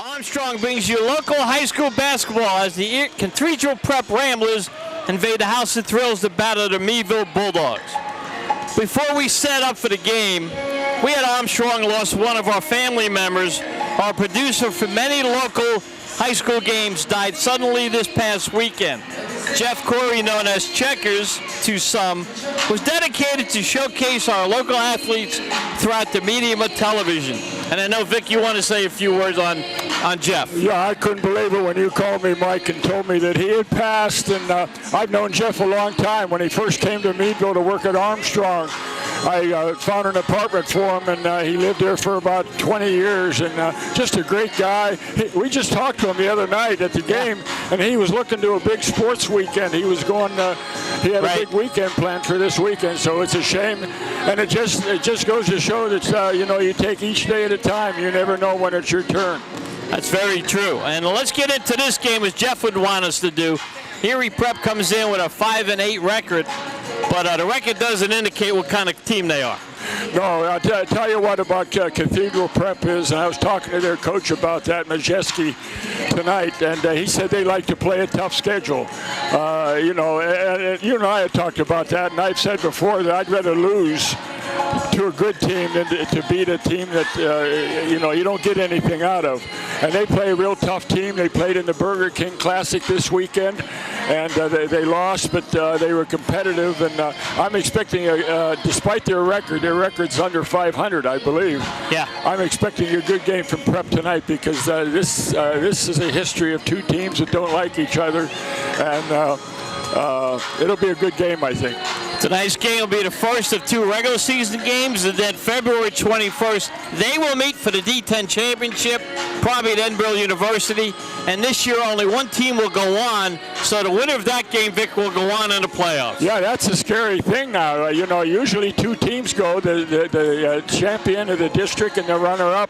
Armstrong brings you local high school basketball as the Cathedral Prep Ramblers invade the House of Thrills to battle the Meadville Bulldogs. Before we set up for the game, we at Armstrong lost one of our family members. Our producer for many local high school games died suddenly this past weekend. Jeff Corey, known as Checkers to some, was dedicated to showcase our local athletes throughout the medium of television. And I know, Vic, you want to say a few words on Jeff. Yeah, I couldn't believe it when you called me, Mike, and told me that he had passed. And I've known Jeff a long time. When he first came to Meadville to work at Armstrong, I found an apartment for him, and he lived there for about 20 years. And just a great guy. We just talked to him the other night at the game, and he was looking to a big sports weekend. He was going. He had a big weekend planned for this weekend, so it's a shame. And it just goes to show that you take each day at a time. You never know when it's your turn. That's very true. And let's get into this game as Jeff would want us to do. Erie Prep comes in with a 5-8 record, but the record doesn't indicate what kind of team they are. No, I'll tell you what about Cathedral Prep is, and I was talking to their coach about that, Majeski, tonight, and he said they like to play a tough schedule. And you and I had talked about that, and I've said before that I'd rather lose to a good team than to beat a team that you don't get anything out of. And they play a real tough team. They played in the Burger King Classic this weekend, and they lost, but they were competitive. And I'm expecting, despite their record's under 500, I believe. Yeah. I'm expecting a good game from Prep tonight because this is a history of two teams that don't like each other, and it'll be a good game, I think. Tonight's game will be the first of two regular season games, and then February 21st, they will meet for the D10 championship, probably at Edinburgh University. And this year, only one team will go on, so the winner of that game, Vic, will go on in the playoffs. Yeah, that's a scary thing now. Usually two teams go, the champion of the district and the runner-up.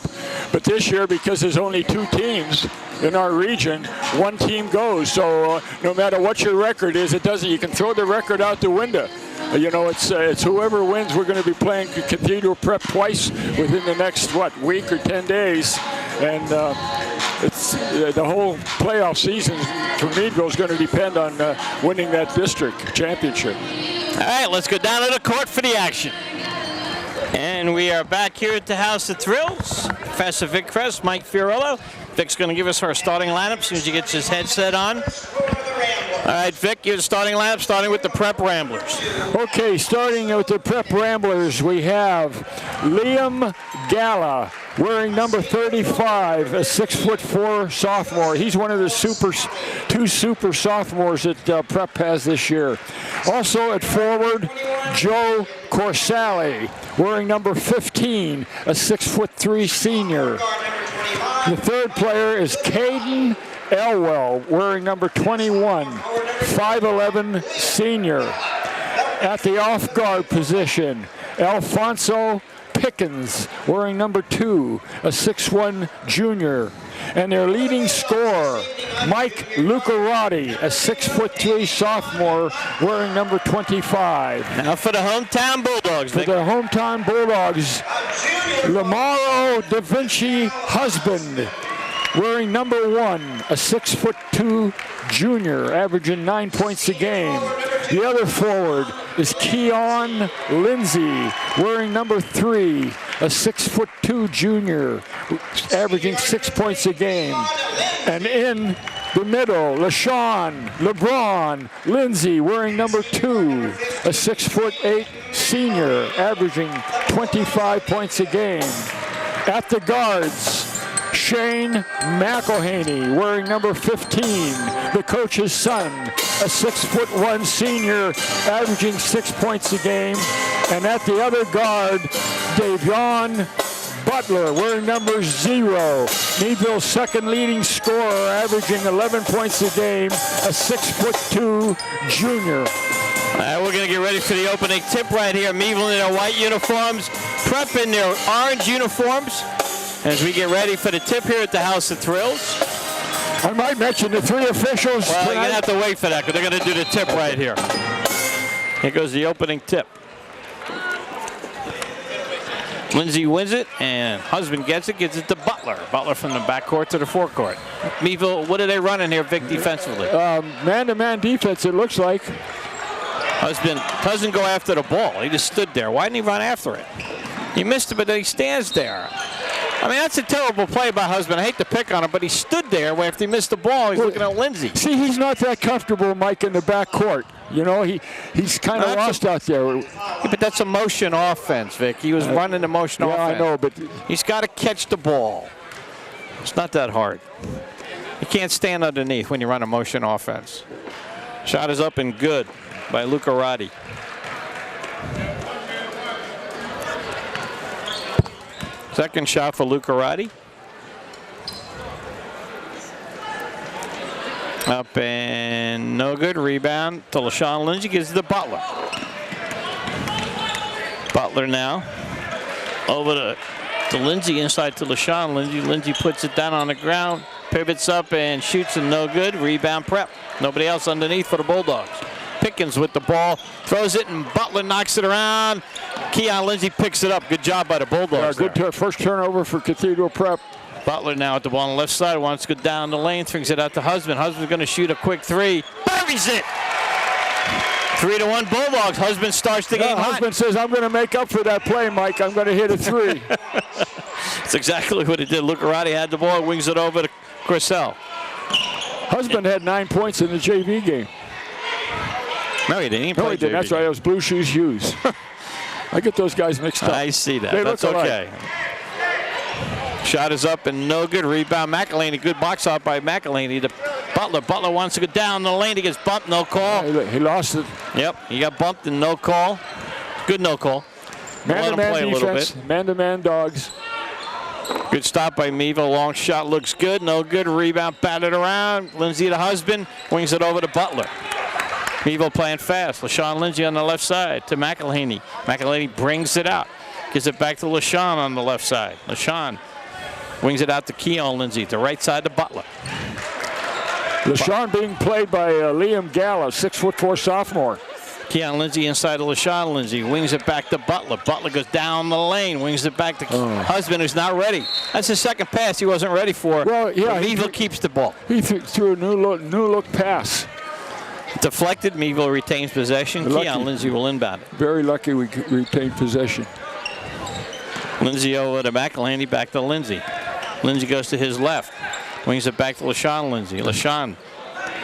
But this year, because there's only two teams in our region, one team goes. So no matter what your record is, you can throw the record out the window. It's whoever wins. We're going to be playing Cathedral Prep twice within the next, week or 10 days. And it's the whole playoff season for Meadville is going to depend on winning that district championship. All right, let's go down to the court for the action. And we are back here at the House of Thrills. Professor Vic Kress, Mike Fiorillo. Vic's going to give us our starting lineup as soon as he gets his headset on. All right, Vic, you're the starting lineup, starting with the Prep Ramblers. Okay, starting with the Prep Ramblers, we have Liam Galla, wearing number 35, a 6'4" sophomore. He's one of the two super sophomores that Prep has this year. Also at forward, Joe Corsali, wearing number 15, a 6'3" senior. The third player is Caden Elwell, wearing number 21, 5'11" senior. At the off-guard position, Alfonso Pickens, wearing number 2, a 6'1" junior. And their leading scorer, Mike Lucarotti, a 6'3" sophomore, wearing number 25. Now for the hometown Bulldogs. For the hometown Bulldogs, Lamaro Da Vinci Husband, wearing number 1, a 6'2" junior, averaging 9 points a game. The other forward is Keon Lindsay, wearing number 3, a 6'2" junior, averaging 6 points a game. And in the middle, LeBron Lindsay, wearing number 2, a 6'8" senior, averaging 25 points a game. At the guards, Shane McElhaney, wearing number 15, the coach's son, a 6'1" senior, averaging 6 points a game. And at the other guard, Davion Butler, wearing number 0, Meadville's second leading scorer, averaging 11 points a game, a 6'2" junior. All right, we're going to get ready for the opening tip right here. Meadville in their white uniforms, Prep in their orange uniforms. As we get ready for the tip here at the House of Thrills. I might mention the three officials. Well, you're going to have to wait for that because they're going to do the tip right here. Here goes the opening tip. Lindsay wins it, and Husband gets it to Butler. Butler from the backcourt to the forecourt. Meadville, what are they running here, Vic, defensively? Man-to-man defense, it looks like. Husband doesn't go after the ball. He just stood there. Why didn't he run after it? He missed it, but then he stands there. I mean, that's a terrible play by Husband. I hate to pick on him, but he stood there where after he missed the ball, he's looking at Lindsay. See, he's not that comfortable, Mike, in the backcourt. You know, he's kind of lost out there. Yeah, but that's a motion offense, Vic. He was running the motion offense. Yeah, I know, but he's got to catch the ball. It's not that hard. You can't stand underneath when you run a motion offense. Shot is up and good by Luca Roddy. Second shot for Luca Roddy. Up and no good. Rebound to LaShawn Lindsay. Gives it to Butler. Butler now over to Lindsay, inside to LaShawn Lindsay. Lindsay puts it down on the ground, pivots up and shoots, and no good. Rebound Prep. Nobody else underneath for the Bulldogs. Pickens with the ball, throws it, and Butler knocks it around. Keon Lindsay picks it up. Good job by the Bulldogs. Good first turnover for Cathedral Prep. Butler now at the ball on the left side, wants to go down the lane, swings it out to Husband. Husband's going to shoot a quick three. Buries it! 3-1 Bulldogs. Husband starts the game hot. Husband says, I'm going to make up for that play, Mike. I'm going to hit a three. That's exactly what he did. Luca Roddy had the ball, wings it over to Corsell. Husband had 9 points in the JV game. No, he didn't. No, he didn't. That's right. It was Blue Shoes Hughes. I get those guys mixed up. I see that. They That's look okay. Shot is up and no good. Rebound McElhaney. Good box out by McElhaney to Butler. Butler wants to go down the lane. He gets bumped. No call. He lost it. Yep. He got bumped and no call. Good no call. Man-to-man defense. Man-to-man Dogs. Good stop by Meadville. Long shot looks good. No good. Rebound batted around. Lindsay to Husband. Wings it over to Butler. Meadville playing fast. LaShawn Lindsay on the left side to McElhaney. McElhaney brings it out. Gives it back to LaShawn on the left side. LaShawn wings it out to Keon Lindsay. To right side to Butler. LaShawn being played by Liam Galla, 6'4" sophomore. Keon Lindsay inside to LaShawn Lindsay. Wings it back to Butler. Butler goes down the lane. Wings it back to Husband, who's not ready. That's his second pass he wasn't ready for. Well, yeah. Meadville keeps the ball. He threw a new look pass. Deflected. Meadville retains possession. Keon Lindsay will inbound it. Very lucky we retained possession. Lindsay over to McElhaney, back to Lindsay. Lindsay goes to his left. Wings it back to LaShawn Lindsay. LaShawn,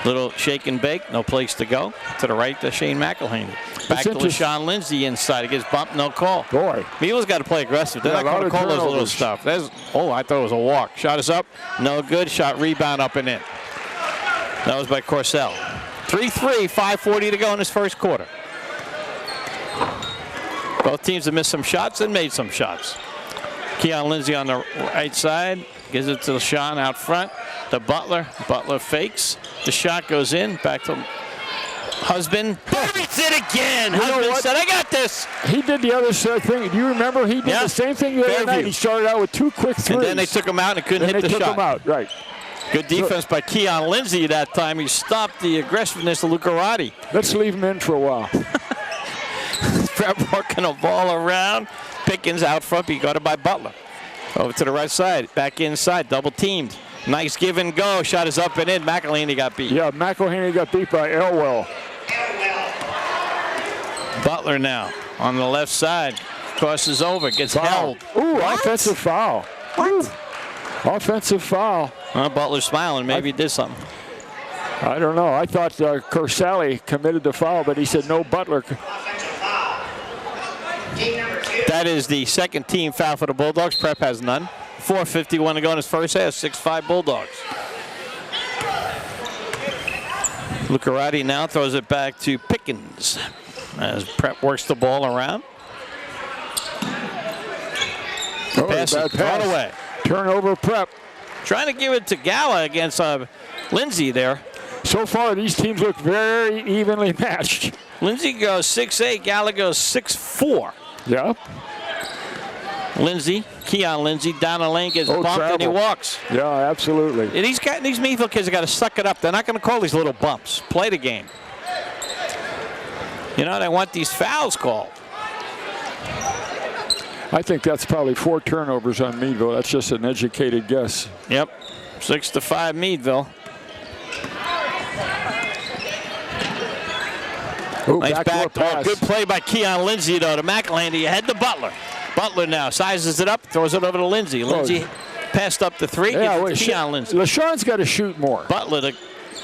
little shake and bake, no place to go. To the right to Shane McElhaney. Back to LaShawn Lindsay inside. He gets bumped, no call. Boy. Meadville's got to play aggressive. They're not going to call those little stuff. I thought it was a walk. Shot is up, no good. Shot rebound up and in. That was by Corsell. 3-3, 5:40 to go in this first quarter. Both teams have missed some shots and made some shots. Keon Lindsay on the right side. Gives it to LaShawn out front. To Butler. Butler fakes. The shot goes in. Back to Husband. Buries it again. Husband said, I got this. He did the other thing. Do you remember? He did the same thing the other night. He started out with 2 quick threes. And then they took him out and couldn't hit the shot. They took him out, right. Good defense by Keon Lindsay that time. He stopped the aggressiveness of Luca Roddy. Let's leave him in for a while. Prep working a ball around. Pickens out front. He got it by Butler. Over to the right side. Back inside. Double teamed. Nice give and go. Shot is up and in. McElhaney got beat. Yeah, McElhaney got beat by Elwell. Butler now on the left side. Crosses over. Gets held. Ooh, what? Offensive foul. What? Ooh. Offensive foul. Well, Butler's smiling. Maybe he did something. I don't know. I thought Corsali committed the foul, but he said no, Butler. That is the second team foul for the Bulldogs. Prep has none. 4:51 to go in his first half. 6-5 Bulldogs. Luca Roddy now throws it back to Pickens as Prep works the ball around. Pass is thrown away. Turnover Prep. Trying to give it to Galla against Lindsay there. So far, these teams look very evenly matched. Lindsay goes 6'8", Galla goes 6'4". Yeah. Lindsay, Keon Lindsay, down the lane, gets bumped, and he walks. Yeah, absolutely. And these Meadville kids have got to suck it up. They're not going to call these little bumps. Play the game. You know, they want these fouls called. I think that's probably 4 turnovers on Meadville. That's just an educated guess. Yep. 6-5 Meadville. Ooh, Nice back pass. Good play by Keon Lindsay, though, to McElhaney. Ahead to Butler. Butler now sizes it up, throws it over to Lindsay. Lindsay passed up the 3. Yeah, wait, Keon Lindsay. LaShawn's got to shoot more. Butler to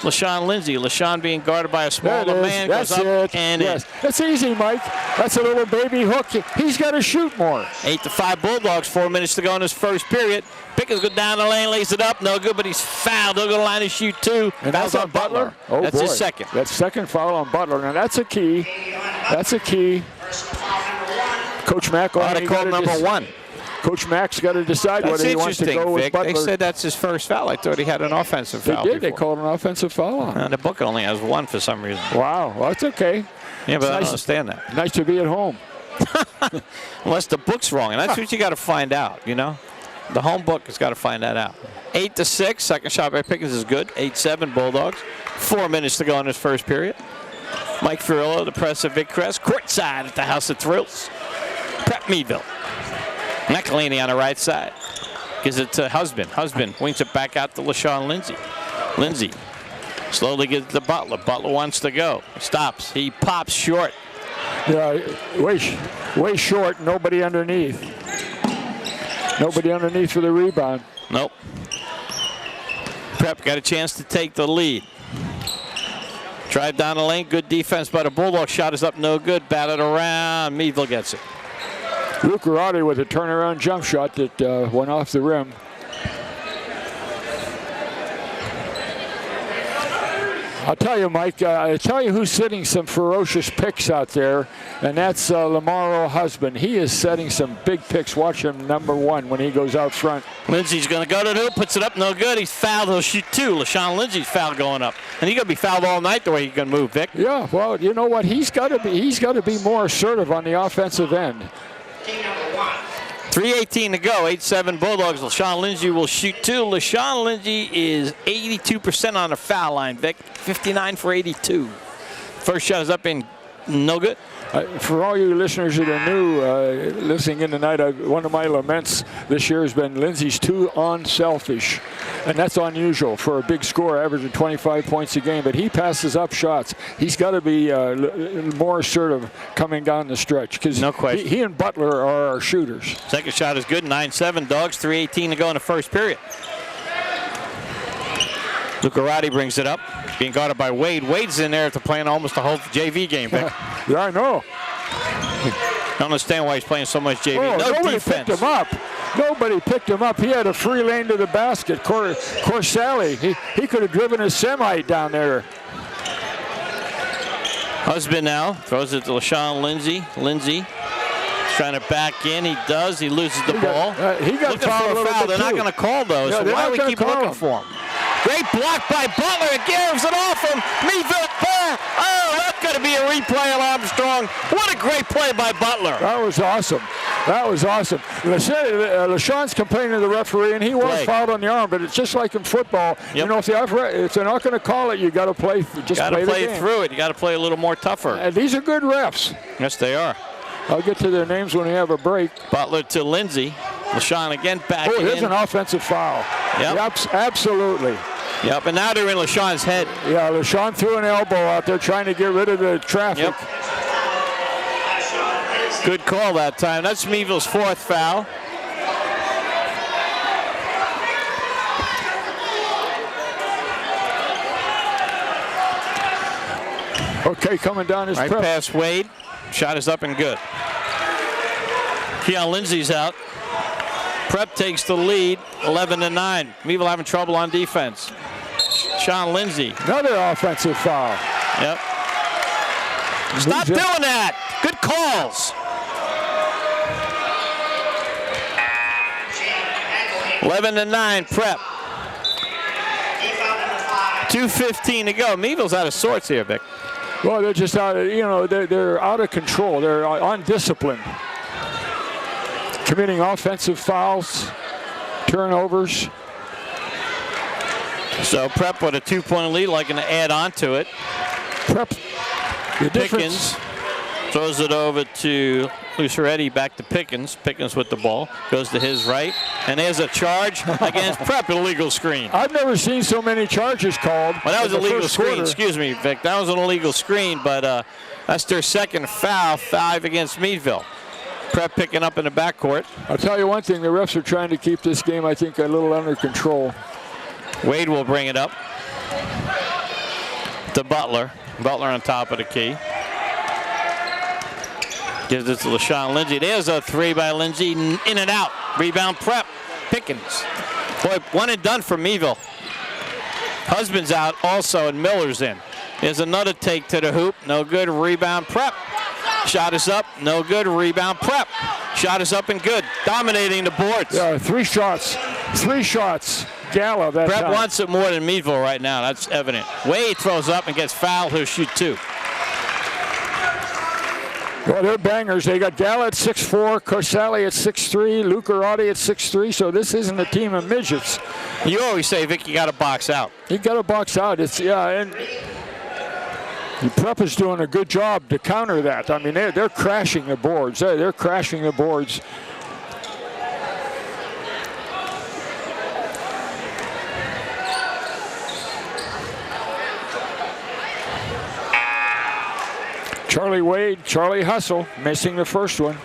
LaShawn Lindsay. LaShawn being guarded by a smaller man. That's goes up it. and yes. That's easy, Mike. That's a little baby hook. He's got to shoot more. 8-5 Bulldogs. 4 minutes to go in this first period. Pickens goes down the lane, lays it up. No good, but he's fouled. He'll go to the line to shoot 2. And Fouls that's on Butler. Oh, that's boy. his second. That's second foul on Butler. Now, that's a key. That's a key. Coach Mack Ought to call number 1. Coach Mack's got to decide whether he wants to go with Vic. Butler. They said that's his first foul. I thought he had an offensive foul. They did. Before. They called an offensive foul on him. The book only has 1 for some reason. Wow. Well, that's okay. Yeah, but I don't nice, understand that. Nice to be at home. Unless the book's wrong, and that's what you got to find out, you know? The home book has got to find that out. 8-6. Second shot by Pickens is good. 8-7 Bulldogs. 4 minutes to go in this first period. Mike Fiorillo, the press of Vic Crest, courtside at the House of Thrills. Prep Meadville. McElhaney on the right side. Gives it to Husband. Husband wings it back out to LaShawn Lindsay. Lindsay slowly gives it to Butler. Butler wants to go. Stops. He pops short. Yeah, way short. Nobody underneath. Nobody underneath for the rebound. Nope. Prep got a chance to take the lead. Drive down the lane. Good defense by the Bulldogs. Shot is up. No good. Batted around. Meadville gets it. Luke Garrotti with a turnaround jump shot that went off the rim. I'll tell you, Mike, I'll tell you who's setting some ferocious picks out there, and that's Lamaro Husband. He is setting some big picks. Watch him, number 1, when he goes out front. Lindsay's going to go to the hoop, puts it up, no good. He's fouled. He'll shoot 2. LaShawn Lindsay's foul going up. And he's going to be fouled all night the way he's going to move, Vic. Yeah, well, you know what? He's got to be more assertive on the offensive end. 3:18 to go, 8-7 Bulldogs. LaShawn Lindsay will shoot 2. LaShawn Lindsay is 82% on the foul line, Vic. 59 for 82. First shot is up in no good. For all you listeners that are new listening in tonight, one of my laments this year has been Lindsay's too unselfish. And that's unusual for a big scorer averaging 25 points a game. But he passes up shots. He's got to be more assertive coming down the stretch. Because no question. He and Butler are our shooters. Second shot is good. 9-7 Dogs. 3:18 to go in the first period. Luke Garrotti brings it up. Being guarded by Wade. Wade's in there after playing almost the whole JV game. Vic. Yeah, I know. I don't understand why he's playing so much JV. Oh, no nobody defense. picked him up. Nobody picked him up. He had a free lane to the basket. Corsali, he could have driven a semi down there. Husband now throws it to LaShawn Lindsay. Lindsay trying to back in. He does. He loses the ball. He got looking fouled for a foul. They're not going to call those. Yeah, so why do we keep looking him. for him? Great block by Butler. It gives it off him. Meadville. Oh, that's going to be a replay of Armstrong. What a great play by Butler. That was awesome. That was awesome. LaShawn's complaining to the referee, and he was fouled on the arm, but it's just like in football. Yep. You know, if they're not going to call it, you got to play. Just play through it. You got to play a little more tougher. And these are good refs. Yes, they are. I'll get to their names when we have a break. Butler to Lindsay. LaShawn again back in. Oh, there's an offensive foul. Yep. Absolutely. Yep, and now they're in LaShawn's head. Yeah, LaShawn threw an elbow out there trying to get rid of the traffic. Yep. Good call that time. That's Meadville's 4th foul. Okay, coming down is right Prep. past Wade. Shot is up and good. Keon Lindsay's out. Prep takes the lead, 11-9. Meadville having trouble on defense. Sean Lindsay. Another offensive foul. Yep. Stop doing that. Good calls. 11-9 Prep. 2:15 to go. Meadville's out of sorts here, Vic. Well, they're just out of, they're out of control. They're undisciplined. Committing offensive fouls, turnovers. So Prep with a 2-point lead, looking to add on to it. Prep, the Pickens Throws it over to Luceretti, back to Pickens. Pickens with the ball. Goes to his right. And there's a charge against Prep, illegal screen. I've never seen so many charges called. Well, that was a legal screen. Quarter. Excuse me, Vic. That was an illegal screen, but that's their second foul, 5 against Meadville. Prep picking up in the backcourt. I'll tell you one thing, the refs are trying to keep this game, I think, a little under control. Wade will bring it up to Butler. Butler on top of the key. Gives it to LaShawn Lindsay. There's a 3 by Lindsay, in and out. Rebound Prep. Pickens. Boy, one and done for Meadville. Husband's out also, and Miller's in. There's another take to the hoop. No good. Rebound Prep. Shot is up. No good. Rebound Prep. Shot is up and good. Dominating the boards. Yeah, 3 shots. 3 shots. Gala that Prep time. wants it more than Meadville right now. That's evident. Wade throws up and gets fouled. He'll shoot 2. Well, they're bangers. They got Gala at 6'4", Corsali at 6'3", Lucarotti at 6'3", so this isn't a team of midgets. You always say, Vic, you got to box out. You got to box out. It's, yeah, and Prep is doing a good job to counter that. I mean, they're crashing the boards. They're crashing the boards. Charlie Wade, Charlie Hustle, missing the first one.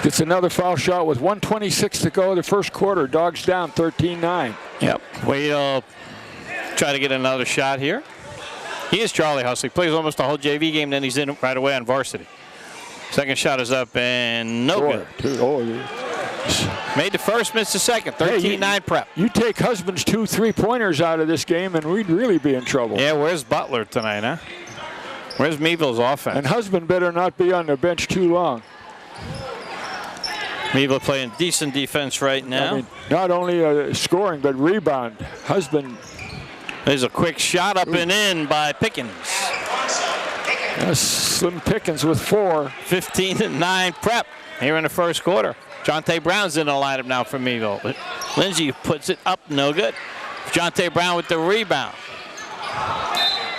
Gets another foul shot with 1:26 to go the first quarter. Dogs down 13-9. Yep. Wade try to get another shot here. He is Charlie Hustle. He plays almost the whole JV game, then he's in right away on varsity. Second shot is up and no good. Made the first, missed the second. 13-9 Prep. You take Husband's 2 3-pointers out of this game and we'd really be in trouble. Yeah, where's Butler tonight, huh? Where's Meadville's offense? And Husband better not be on the bench too long. Meadville playing decent defense right now. I mean, not only scoring, but rebound. Husband. There's a quick shot up and in by Pickens. Slim Pickens with 4. 15-9 Prep here in the first quarter. Jonte Brown's in the lineup now for Meadville. Lindsay puts it up, no good. Jonte Brown with the rebound.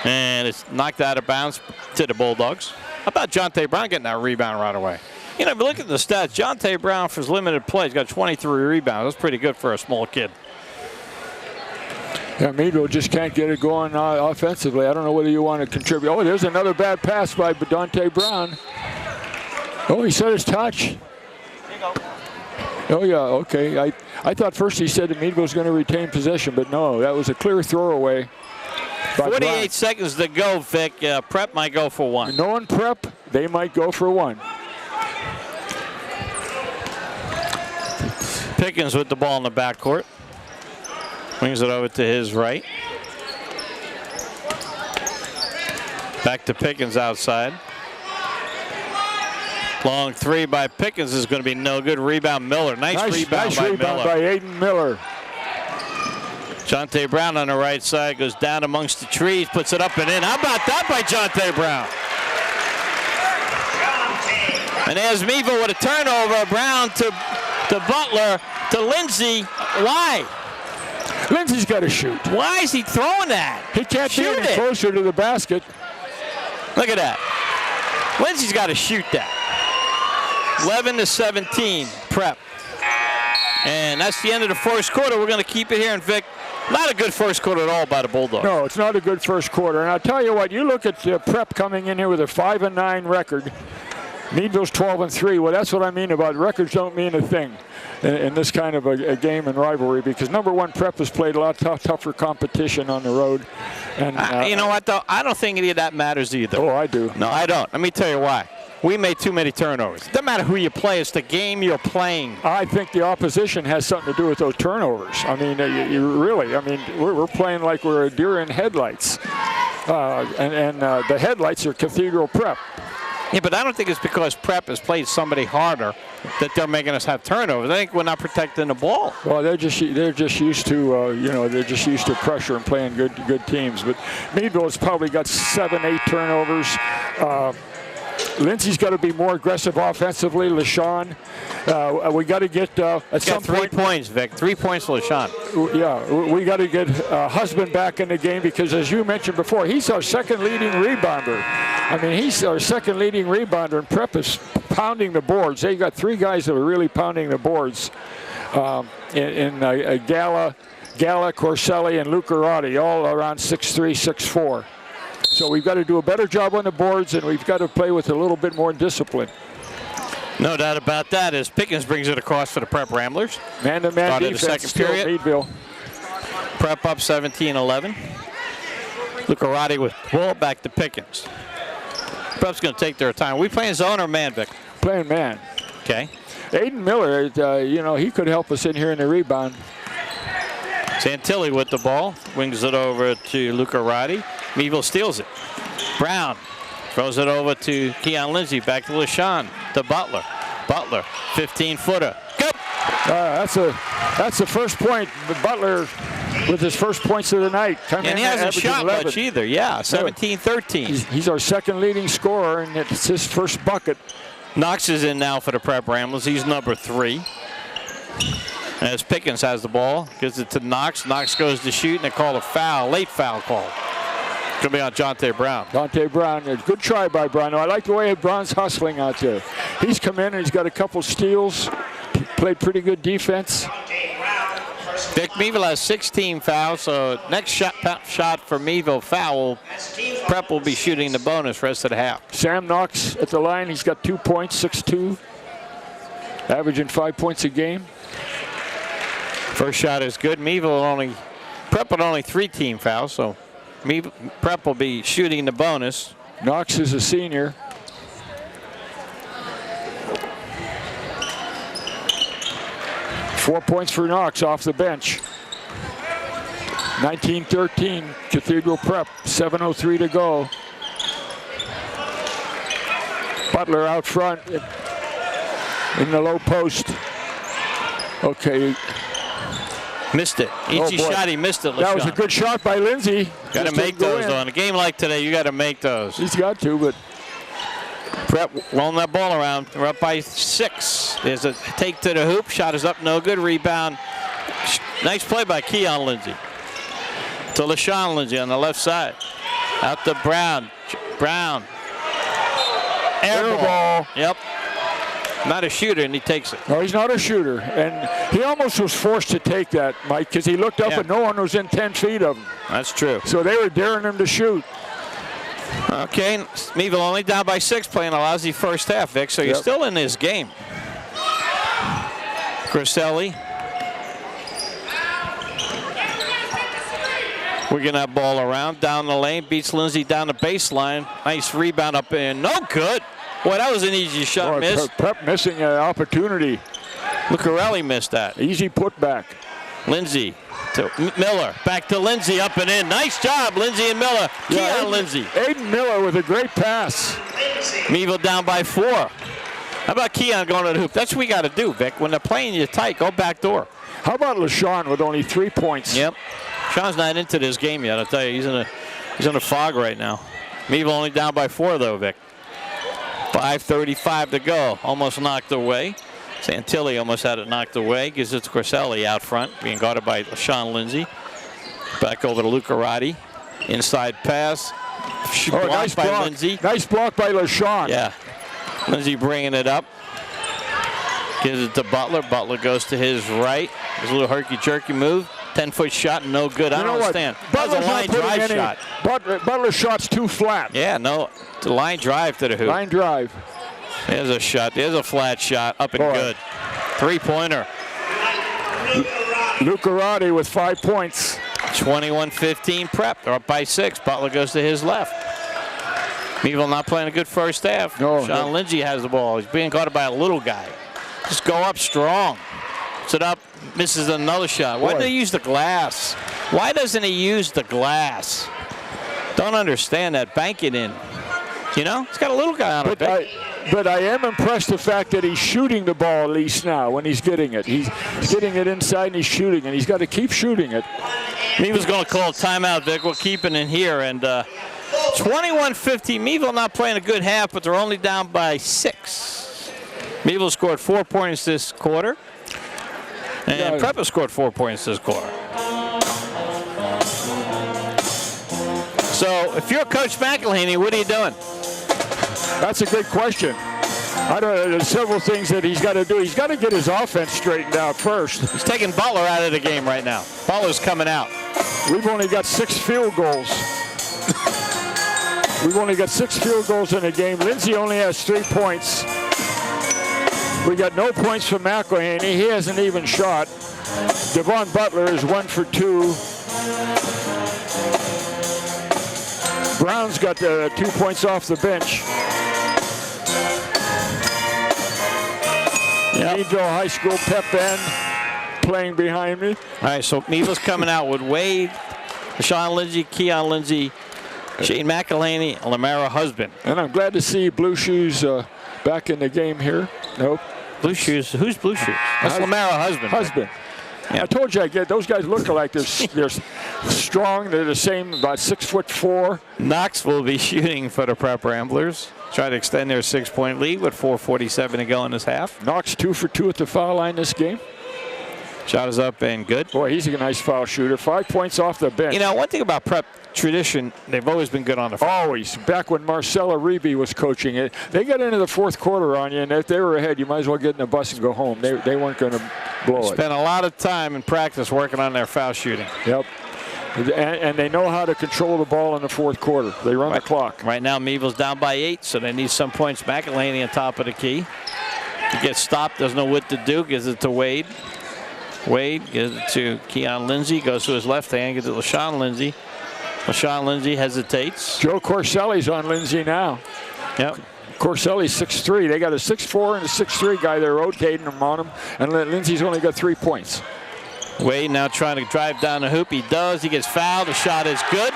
And it's knocked out of bounds to the Bulldogs. How about Jonte Brown getting that rebound right away? You know, if you look at the stats, Jonte Brown for his limited play, he's got 23 rebounds. That's pretty good for a small kid. Yeah, Meadville just can't get it going offensively. I don't know whether you want to contribute. Oh, there's another bad pass by Dante Brown. Oh, he said his touch. Oh, yeah, okay. I thought first he said that Meadville was going to retain possession, but no, that was a clear throwaway. 48 seconds to go, Vic. Prep might go for 1. Knowing Prep, they might go for 1. Pickens with the ball in the backcourt. Wings it over to his right. Back to Pickens outside. Long 3 by Pickens is going to be no good. Rebound Miller. Nice rebound by Miller. By Aiden Miller. Jonte Brown on the right side goes down amongst the trees, puts it up and in. How about that by Jonte Brown? And there's Meadville with a turnover. Brown to Butler to Lindsay. Why? Lindsay's got to shoot. Why is he throwing that? He can't get any closer to the basket. Look at that. Lindsay's got to shoot that. 11-17 Prep. And that's the end of the first quarter. We're going to keep it here. And Vic, not a good first quarter at all by the Bulldogs. No, it's not a good first quarter. And I'll tell you what, you look at Prep coming in here with a 5-9 record. Meadville's 12-3. Well, that's what I mean about records don't mean a thing in this kind of a game and rivalry, because number 1 Prep has played a lot tougher competition on the road. And you know what, though? I don't think any of that matters either. Oh, I do. No, I don't. Let me tell you why. We made too many turnovers. Doesn't matter who you play. It's the game you're playing. I think the opposition has something to do with those turnovers. I mean, we're playing like we're a deer in headlights. The headlights are Cathedral Prep. Yeah, but I don't think it's because Prep has played somebody harder that they're making us have turnovers. I think we're not protecting the ball. Well, they're just used to they're just used to pressure and playing good teams. But Meadville's probably got 7-8 turnovers. Lindsay's got to be more aggressive offensively. LaShawn, we got to get at some point. 3 points, Vic. 3 points for LaShawn. Yeah, we got to get Husband back in the game, because, as you mentioned before, he's our second leading rebounder. I mean, he's our second leading rebounder, and Prep is pounding the boards. They got 3 guys that are really pounding the boards in Gala, Corselli, and Lucarotti, all around 6'3", 6'4". So we've got to do a better job on the boards, and we've got to play with a little bit more discipline. No doubt about that as Pickens brings it across for the Prep Ramblers. Man-to-man defense, the second period. Meadville. Prep up 17-11. Lucarotti with the ball back to Pickens. Prep's going to take their time. Are we playing zone or man, Vic? Playing man. Okay. Aiden Miller, he could help us in here in the rebound. Santilli with the ball. Wings it over to Lucarotti. Meadville steals it. Brown throws it over to Keon Lindsay. Back to LaShawn. To Butler. Butler, 15-footer. Good. That's the first point. Butler with his first points of the night. And he hasn't shot 11. much either. Yeah, 17-13. He's our second leading scorer, and it's his first bucket. Knox is in now for the Prep Ramblers. He's number 3. As Pickens has the ball, gives it to Knox. Knox goes to shoot, and they call a foul, late foul call. Going to be on Jonte Brown. Jonte Brown, a good try by Brown. I like the way Brown's hustling out there. He's come in and he's got a couple steals, played pretty good defense. Vic, Meadville has 16 fouls, so next shot for Meadville foul, Prep will be shooting the bonus rest of the half. Sam Knox at the line. He's got 2 points, 6'2", averaging 5 points a game. First shot is good. Prep with only 3 team fouls, so Prep will be shooting the bonus. Knox is a senior. Four points for Knox off the bench. 19-13, Cathedral Prep, 7:03 to go. Butler out front in the low post. Okay. Missed it. Easy shot, he missed it. That was a good shot by Lindsay. Got to make those, though. In a game like today, you got to make those. He's got to, but Prep rolling that ball around. We're up by 6. There's a take to the hoop. Shot is up, no good. Rebound. Nice play by Keon Lindsay. To LaShawn Lindsay on the left side. Out to Brown. Brown. Air ball. Yep. Not a shooter, and he takes it. No, he's not a shooter. And he almost was forced to take that, Mike, because he looked up and no one was in 10 feet of him. That's true. So they were daring him to shoot. Okay, Meadville only down by 6, playing a lousy first half, Vic, so you're still in this game. Corselli. Wigging that ball around, down the lane, beats Lindsay down the baseline. Nice rebound up in, no good. Boy, that was an easy shot, miss. Prep missing an opportunity. Lucarelli missed that. Easy putback. Lindsay to Miller. Back to Lindsay, up and in. Nice job, Lindsay and Miller. Keon Lindsay. Aiden Miller with a great pass. Meadville down by 4. How about Keon going to the hoop? That's what we got to do, Vic. When they're playing you tight, go back door. How about LaShawn with only 3 points? Yep. Sean's not into this game yet, I'll tell you. He's in a fog right now. Meadville only down by 4, though, Vic. 5:35 to go. Almost knocked away. Santilli almost had it knocked away. Gives it to Corselli out front, being guarded by LaShawn Lindsay. Back over to Lucarotti. Inside pass. Nice by block. Lindsay. Nice block by LaShawn. Yeah. Lindsay bringing it up. Gives it to Butler. Butler goes to his right. There's a little herky-jerky move. 10-foot shot, no good. I don't understand. That was a line drive shot. Butler's shot's too flat. Yeah, no. It's a line drive to the hoop. Line drive. There's a shot. There's a flat shot. Up and good. 3-pointer. Lucarotti with 5 points. 21-15 Prep. They're up by 6. Butler goes to his left. Meadville not playing a good first half. Sean Lindsay has the ball. He's being guarded by a little guy. Just go up strong. Sit up. Misses another shot. Why do they use the glass? Why doesn't he use the glass? Don't understand that. Bank it in. You know, he's got a little guy on it. But I am impressed with the fact that he's shooting the ball at least now when he's getting it. He's getting it inside and he's shooting, and he's got to keep shooting it. He was going to call a timeout, Vic. We're keeping it here. And 21-15. Meadville not playing a good half, but they're only down by 6. Meadville scored 4 points this quarter. And Prep has scored 4 points this quarter. So if you're Coach McElhaney, what are you doing? That's a good question. There's several things that he's got to do. He's got to get his offense straightened out first. He's taking Butler out of the game right now. Butler's coming out. We've only got 6 field goals. We've only got 6 field goals in the game. Lindsay only has 3 points. We got no points from McElhaney. He hasn't even shot. Devon Butler is 1 for 2. Brown's got 2 points off the bench. Meadville High School pep band playing behind me. All right, so Meadville's coming out with Wade, Sean Lindsay, Keon Lindsay, Shane McElhaney, and Lamara Husband. And I'm glad to see Blue Shoes back in the game here. Nope. Blue Shoes? Who's Blue Shoes? That's Lamara Husband. Husband. Yeah. I told you those guys look alike. They're strong. They're the same, about 6'4". Knox will be shooting for the Prep Ramblers. Try to extend their 6-point lead with 4:47 to go in this half. Knox 2 for 2 at the foul line this game. Shot is up and good. Boy, he's a nice foul shooter. 5 points off the bench. You know, one thing about Prep tradition, they've always been good on the foul. Always. Back when Marcella Reeby was coaching it, they got into the fourth quarter on you, and if they were ahead, you might as well get in the bus and go home. They weren't going to blow it. Spent a lot of time in practice working on their foul shooting. Yep. And they know how to control the ball in the fourth quarter. They run the clock. Right now, Meadville's down by 8, so they need some points. McElhaney on top of the key. He gets stopped, doesn't know what to do, gives it to Wade. Wade gives it to Keon Lindsay, goes to his left hand, gives it to LaShawn Lindsay. LaShawn Lindsay hesitates. Joe Corselli's on Lindsay now. Yep. Corselli's 6'3". They got a 6'4" and a 6'3" guy. They're rotating them on him, and Lindsay's only got 3 points. Wade now trying to drive down the hoop. He does. He gets fouled. The shot is good.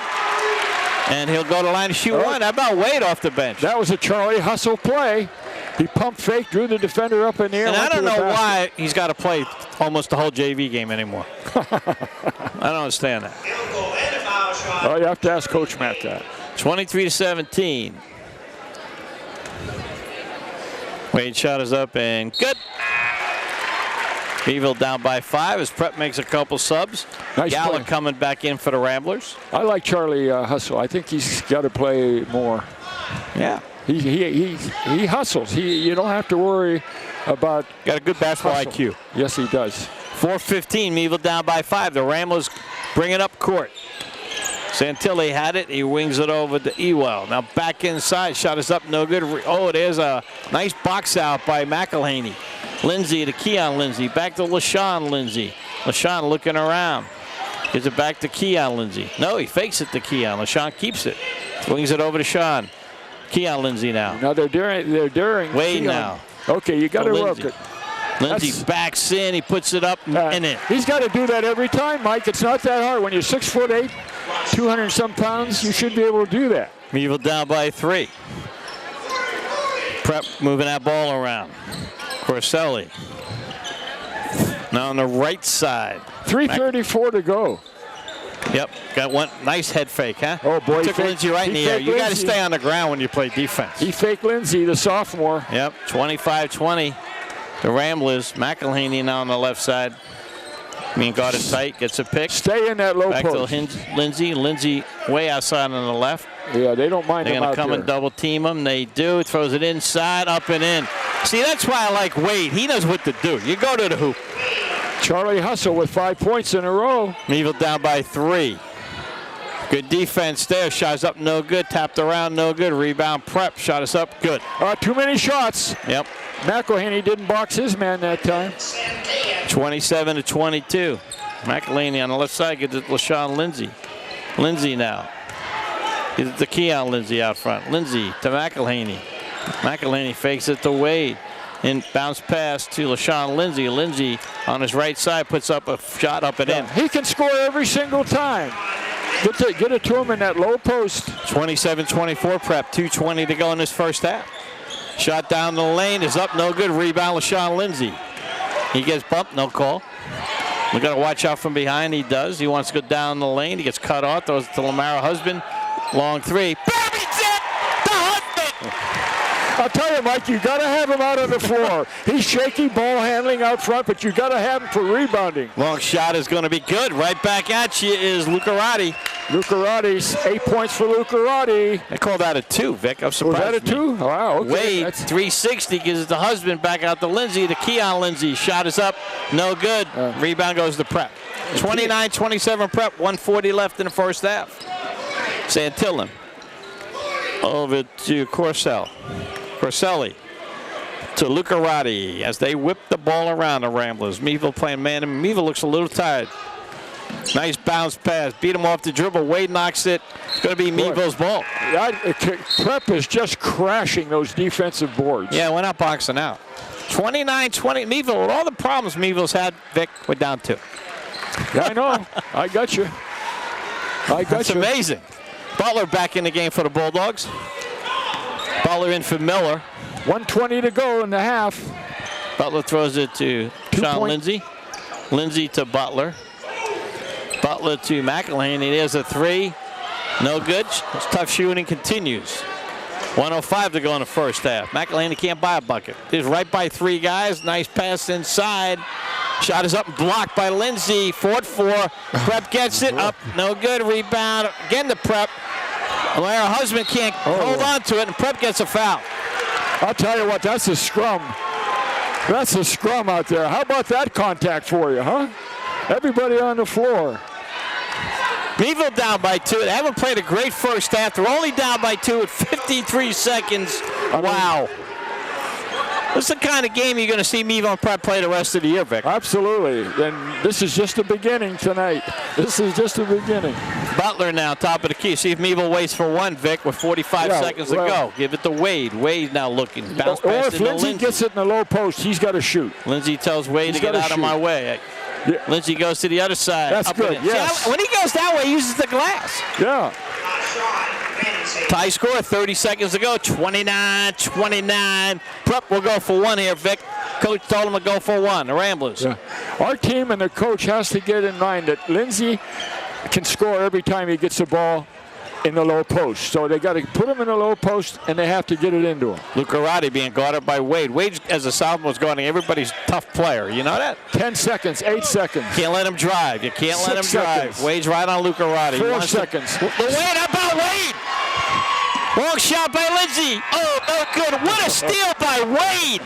And he'll go to the line to shoot one. How about Wade off the bench? That was a Charlie Hustle play. He pump fake, drew the defender up in the air. And I don't know why he's got to play almost the whole JV game anymore. I don't understand that. Oh, you have to ask Coach Matt that. 23-17. Wade shot is up and good. Meadville down by 5 as Prep makes a couple subs. Nice Gala play. coming back in for the Ramblers. I like Charlie Hustle. I think he's got to play more. Yeah. He hustles. You don't have to worry about. Got a good basketball IQ. Yes, he does. 4:15. Meadville down by 5. The Ramblers bring it up court. Santilli had it. He wings it over to Ewell. Now back inside. Shot is up. No good. Oh, there's a nice box out by McElhaney. Lindsay to Keon Lindsay. Back to LaShawn Lindsay. LaShawn looking around. Gives it back to Keon Lindsay. No, he fakes it to Keon. LaShawn keeps it. Swings it over to Sean. Keon Lindsay now. Now they're daring. Wade Keon. now. Okay, you got to work it. Lindsay backs in. He puts it up and in. He's got to do that every time, Mike. It's not that hard. When you're 6'8", 200-some pounds, you should be able to do that. Meadville down by 3. Prep moving that ball around. Corselli. Now on the right side. 3:34 to go. Yep, got one nice head fake, huh? Oh boy, took Lindsay right in the air. You got to stay on the ground when you play defense. He faked Lindsay, the sophomore. Yep, 25-20. The Ramblers. McElhaney now on the left side. Got it tight, gets a pick. Stay in that low back post. Back to Lindsay. Lindsay way outside on the left. Yeah, they don't mind him out there. They're going to come and double team him. They do. Throws it inside, up and in. See, that's why I like Wade. He knows what to do. You go to the hoop. Charlie Hustle with 5 points in a row. Meadville down by 3. Good defense there. Shot is up, no good. Tapped around, no good. Rebound, Prep. Shot is up, good. Too many shots. Yep. McElhaney didn't box his man that time. 27-22. McElhaney on the left side gets it to LaShawn Lindsay. Lindsay now. Gives it to Keon Lindsay out front. Lindsay to McElhaney. McElhaney fakes it to Wade. And bounce pass to LaShawn Lindsay. Lindsay on his right side puts up a shot up and in. He can score every single time. Get it to him in that low post. 27-24 Prep. 2:20 to go in this first half. Shot down the lane is up, no good. Rebound LaShawn Lindsay. He gets bumped, no call. We got to watch out from behind. He does. He wants to go down the lane. He gets cut off. Throws it to Lamara Husband. Long 3. I'll tell you, Mike, you got to have him out on the floor. He's shaky, ball handling out front, but you got to have him for rebounding. Long shot is going to be good. Right back at you is Lucarati. Lucarati's 8 points for Lucarati. They called that a 2, Vic. I'm surprised. Was that a 2? Wow, okay. Wade, 360, gives it to Husband, back out to Lindsay, to Keon Lindsay. Shot is up, no good. Rebound goes to Prep. 29-27 Prep, 1:40 left in the first half. Santillan over to Corselli to Lucarati as they whip the ball around the Ramblers. Meadville playing man, and Meadville looks a little tired. Nice bounce pass, beat him off the dribble. Wade knocks it. It's going to be Meadville's ball. Prep is just crashing those defensive boards. Yeah, we're not boxing out. 29-20. Meadville, with all the problems Meadville's had, Vic, we're down 2. Yeah, I know. I got you. That's amazing. Butler back in the game for the Bulldogs. Butler in for Miller. 1:20 to go in the half. Butler throws it to Sean Lindsay. Lindsay to Butler. Butler to McElhaney. There's a 3. No good. It's tough shooting continues. 1:05 to go in the first half. McElhaney can't buy a bucket. He's right by 3 guys. Nice pass inside. Shot is up and blocked by Lindsay. 4-4. Prep gets it up. No good. Rebound. Again to Prep. Lara Husband can't hold on to it, and Prep gets a foul. I'll tell you what, that's a scrum. That's a scrum out there. How about that contact for you, huh? Everybody on the floor. Meadville down by 2. They haven't played a great first half. They're only down by 2 at 53 seconds. Wow. This is the kind of game you're going to see Meadville and Prep play the rest of the year, Vic. Absolutely. And this is just the beginning tonight. This is just the beginning. Butler now, top of the key. See if Meadville waits for 1, Vic, with 45 seconds to go. Give it to Wade. Wade now looking. Bounce pass if Lindsay gets it in the low post, he's got to shoot. Lindsay tells Wade to get out of my way. Yeah. Lindsay goes to the other side. That's good, yes. See, when he goes that way, he uses the glass. Yeah. Tie score, 30 seconds to go, 29-29. Prep will go for 1 here, Vic. Coach told him to go for 1, the Ramblers. Yeah. Our team and the coach has to get in mind that Lindsay can score every time he gets the ball in the low post. So they got to put him in the low post, and they have to get it into him. Lucarati being guarded by Wade. Wade, as a sophomore, was guarding everybody's tough player. You know that? 10 seconds, 8 seconds. Can't let him drive. You can't let him 6 drive. seconds. Wade's right on Lucarati. 4 seconds. The Wade, how about Wade? Long shot by Lindsay. Oh, no good. What a steal by Wade.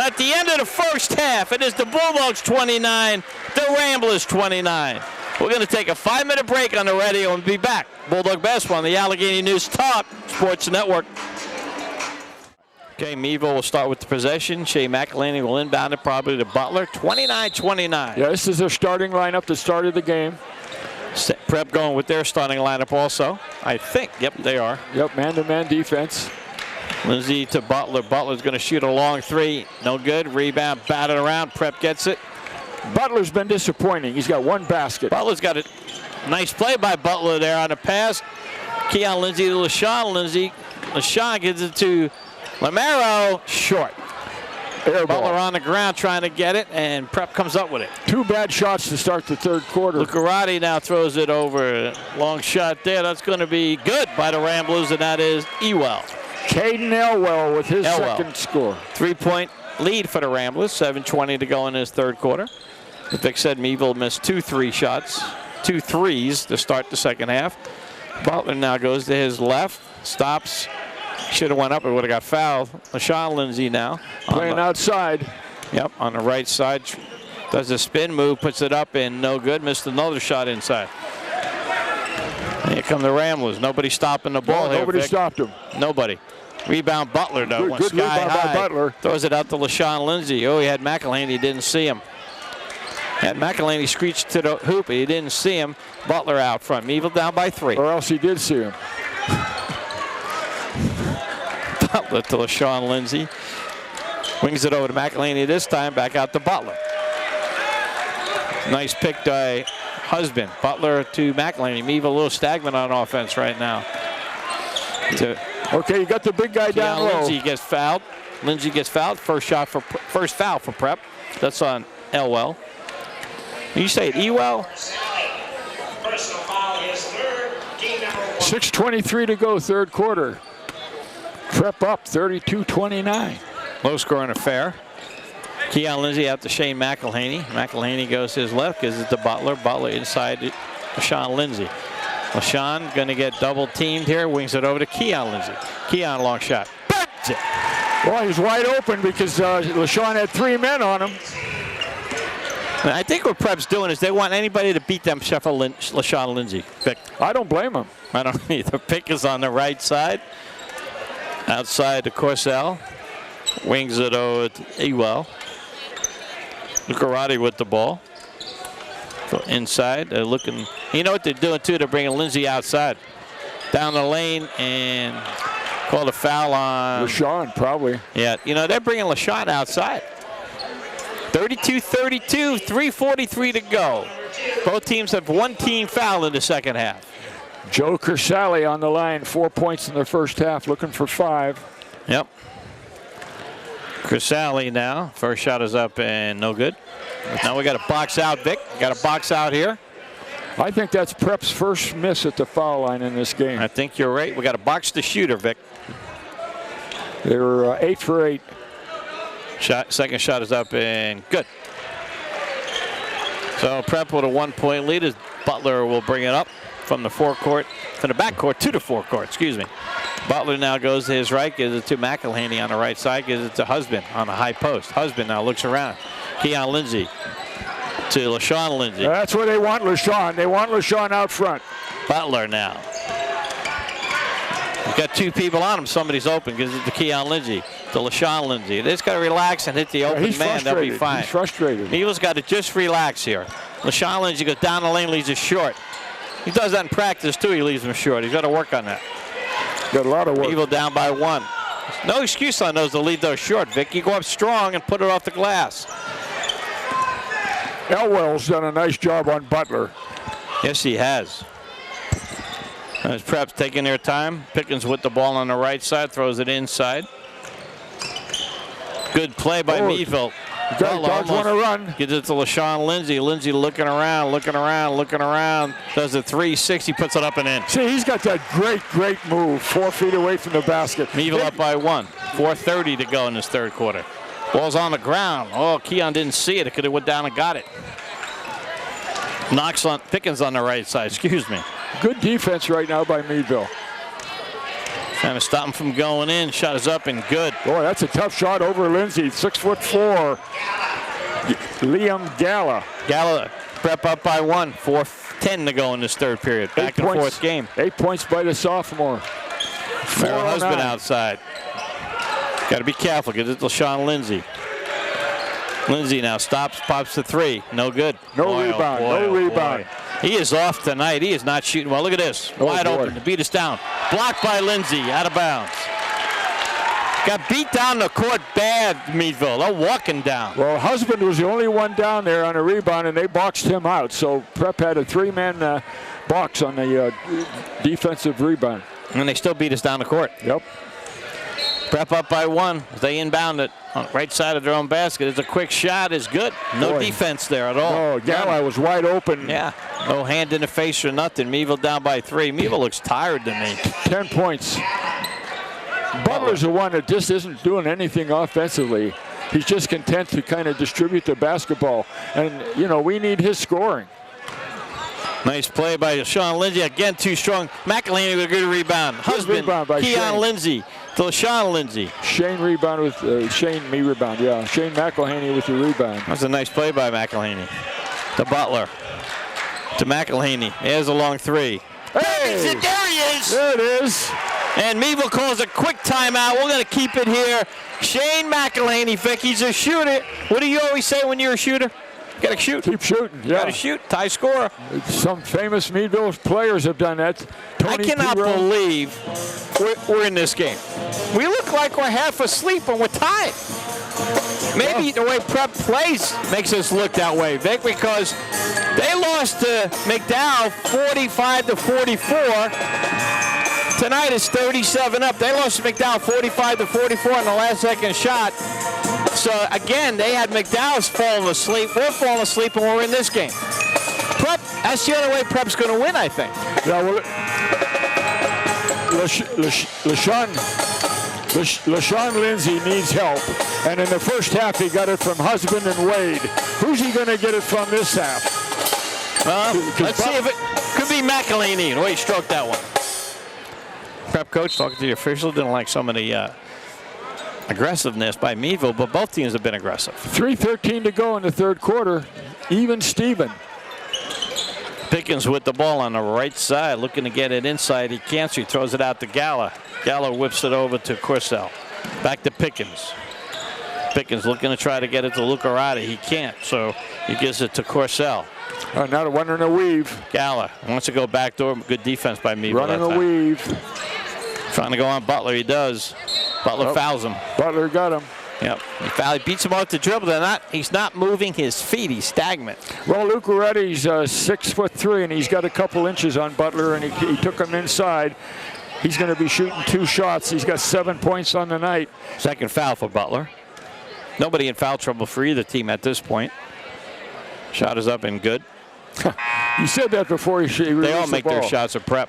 At the end of the first half, it is the Bulldogs 29, the Ramblers 29. We're going to take a 5-minute break on the radio and be back. Bulldog basketball on the Allegheny News Talk Sports Network. Okay, Meadville will start with the possession. Shea McElhaney will inbound it probably to Butler. 29-29. Yeah, this is their starting lineup that started the game. Prep going with their starting lineup also, I think. Yep, they are. Yep, man-to-man defense. Lindsay to Butler. Butler's going to shoot a long 3. No good. Rebound, batted around. Prep gets it. Butler's been disappointing. He's got 1 basket. Butler's got a nice play by Butler there on the pass. Keon Lindsay to LaShawn Lindsay. LaShawn gives it to Lamero. Short. Air Butler ball. on the ground trying to get it, and Prep comes up with it. 2 bad shots to start the third quarter. Lucarati now throws it over. Long shot there. That's going to be good by the Ramblers, and that is Ewell. Caden Elwell with his second score. 3-point lead for the Ramblers. 7:20 to go in his third quarter. As Vic said, Meadville missed 2 threes to start the second half. Butler now goes to his left. Stops. Should have went up. It would have got fouled. LaShawn Lindsay now. Playing outside. Yep, on the right side. Does a spin move, puts it up, and no good. Missed another shot inside. Here come the Ramblers. Nobody stopping the ball here, Nobody Vic. stopped him. Nobody. Rebound Butler, though. Good rebound by Butler. Throws it out to LaShawn Lindsay. Oh, he had McElhaney. Didn't see him. Had McElhaney screeched to the hoop, but he didn't see him. Butler out front. Meadville down by 3. Or else he did see him. Butler to LaShawn Lindsay. Wings it over to McElhaney this time. Back out to Butler. Nice pick by Husband. Butler to McElhaney. Meadville a little stagnant on offense right now. Okay, you got the big guy down low. Lindsay gets fouled. Lindsay gets fouled. First foul for Prep. That's on Elwell. You say it, Ewell? 6:23 to go, third quarter. Prep up 32-29. Low scoring affair. Keon Lindsay out to Shane McElhaney. McElhaney goes to his left, gives it to Butler. Butler inside to Sean Lindsay. LaShawn going to get double teamed here. Wings it over to Keon Lindsay. Keon, long shot. Burns it. Well, he's wide open because LaShawn had 3 men on him. I think what Prep's doing is they want anybody to beat them except for LaShawn Lindsay. Vic. I don't blame him. I don't either. Pick is on the right side. Outside to Corsell. Wings it over to Ewell. Lucarati with the ball. So inside, they're looking. You know what they're doing too? They're bringing Lindsay outside, down the lane, and called a foul on LaShawn, probably. Yeah, you know they're bringing LaShawn outside. 32-32, 3:43 to go. Both teams have 1 team foul in the second half. Joe Kersali on the line, 4 points in the first half, looking for 5. Yep. Kersali now. First shot is up and no good. Now we got a box out, Vic. Got a box out here. I think that's Prep's first miss at the foul line in this game. I think you're right. We got a box the shooter, Vic. They were 8 for 8. Second shot is up and good. So Prep with a 1-point lead as Butler will bring it up from the forecourt, from the backcourt to the forecourt, excuse me. Butler now goes to his right, gives it to McElhaney on the right side, gives it to Husband on the high post. Husband now looks around. Keon Lindsay to LaShawn Lindsay. That's where they want LaShawn. They want LaShawn out front. Butler now. He's got 2 people on him. Somebody's open. Gives it to Keon Lindsay, to LaShawn Lindsay. They just got to relax and hit the open man. They'll be fine. He's frustrated. Eagles got to just relax here. LaShawn Lindsay goes down the lane, leaves it short. He does that in practice too. He leaves them short. He's got to work on that. Got a lot of work. Meadville down by 1. No excuse on those to leave those short, Vic. You go up strong and put it off the glass. Elwell's done a nice job on Butler. Yes, he has. As Prep's taking their time. Pickens with the ball on the right side, throws it inside. Good play by Meadville. Dogs want to run. Gives it to LaShawn Lindsay. Lindsay looking around, looking around, looking around. Does a 360, puts it up and in. See, he's got that great move, 4 feet away from the basket. Meadville up by 1. 4:30 to go in this third quarter. Ball's on the ground. Oh, Keon didn't see it. It could have went down and got it. Knocks on Pickens on the right side, excuse me. Good defense right now by Meadville. Trying to stop him from going in. Shot is up and good. Boy, that's a tough shot over Lindsay. 6'4". Liam Galla. Galla, Prep up by 1. 4:10 to go in this third period. Back and forth game. 8 points by the sophomore. Farrell Husband outside. Got to be careful. Gives it to LaShawn Lindsay. Lindsay now stops, pops the 3. No good. No rebound. No rebound. He is off tonight. He is not shooting well. Look at this. Wide open to beat us down. Blocked by Lindsay. Out of bounds. Got beat down the court bad, Meadville. They're walking down. Well, Husband was the only one down there on a rebound, and they boxed him out. So Prep had a 3-man box on the defensive rebound. And they still beat us down the court. Yep. Prep up by 1. They inbound it on the right side of their own basket. It's a quick shot. Is good. No defense there at all. Oh, Galla was wide open. Yeah. No hand in the face or nothing. Meadville down by 3. Meadville looks tired to me. 10 points. Butler's the one that just isn't doing anything offensively. He's just content to kind of distribute the basketball. And, you know, we need his scoring. Nice play by Sean Lindsay. Again, too strong. McElhaney with a good rebound. Husband, rebound by Keon Shane. Lindsay to Sean Lindsay. Shane rebound with Shane rebound. Yeah, Shane McElhaney with the rebound. That's a nice play by McElhaney. To Butler. To McElhaney. There's a long 3. Hey! There he is. There it is. And Meadville calls a quick timeout. We're going to keep it here. Shane McElhaney, Vic, he's a shooter. What do you always say when you're a shooter? You got to shoot. Keep shooting. Yeah. Got to shoot. Tie scorer. Some famous Meadville players have done that. I cannot believe we're in this game. We look like we're half asleep and we're tied. Maybe the way Prep plays makes us look that way, Vic, because they lost to McDowell 45-44. Tonight is 37 up. They lost to McDowell 45-44 on the last second shot. So again, they had McDowell's falling asleep. We're falling asleep and we're in this game. Prep, that's the only way Prep's going to win, I think. Yeah, well, LaShawn Lindsay needs help. And in the first half, he got it from Husband and Wade. Who's he going to get it from this half? Let's see if it... Could be McElhaney, the way he stroked that one. Prep coach talking to the official, didn't like some of the aggressiveness by Meadville, but both teams have been aggressive. 3:13 to go in the third quarter. Even Steven. Pickens with the ball on the right side, looking to get it inside. He can't, so he throws it out to Galla. Galla whips it over to Corsell. Back to Pickens. Pickens looking to try to get it to Lucarati. He can't, so he gives it to Corsell. Not a one in a weave. Galla wants to go back door. Good defense by Meadville. Running a weave. Trying to go on Butler. He does. Butler fouls him. Butler got him. Yep. He beats him off the dribble. He's not moving his feet. He's stagnant. Well, Lucaretti's 6'3", and he's got a couple inches on Butler, and he took him inside. He's going to be shooting 2 shots. He's got 7 points on the night. Second foul for Butler. Nobody in foul trouble for either team at this point. Shot is up and good. You said that before he released They all make their shots at Prep.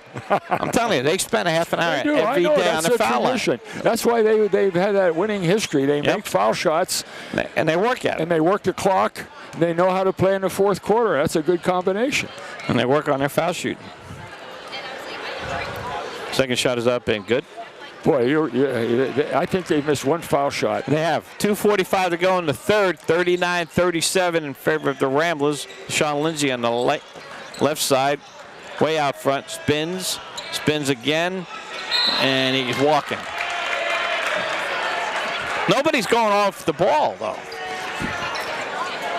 I'm telling you, they spend a half an hour every day on the foul line. That's why they've had that winning history. They make foul shots. And they work at it. And they work the clock. They know how to play in the fourth quarter. That's a good combination. And they work on their foul shooting. Second shot is up and good. Boy, I think they missed 1 foul shot. They have. 2:45 to go in the third. 39-37 in favor of the Ramblers. Sean Lindsay on the left side. Way out front. Spins. Spins again. And he's walking. Nobody's going off the ball, though.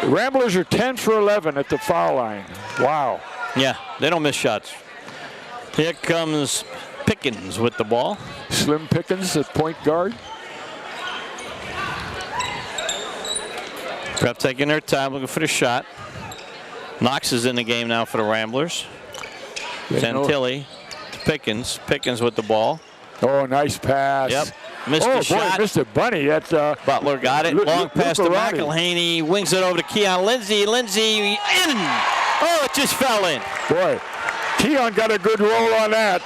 The Ramblers are 10 for 11 at the foul line. Wow. Yeah, they don't miss shots. Here comes Pickens with the ball. Slim Pickens at point guard. Prep taking their time, looking for the shot. Knox is in the game now for the Ramblers. Santilli to Pickens. Pickens with the ball. Oh, nice pass. Yep. Missed the shot. Missed it, Bunny. Butler got it. Long pass to McElhaney. Wings it over to Keon Lindsay. Lindsay in. Oh, it just fell in. Boy, Keon got a good roll on that.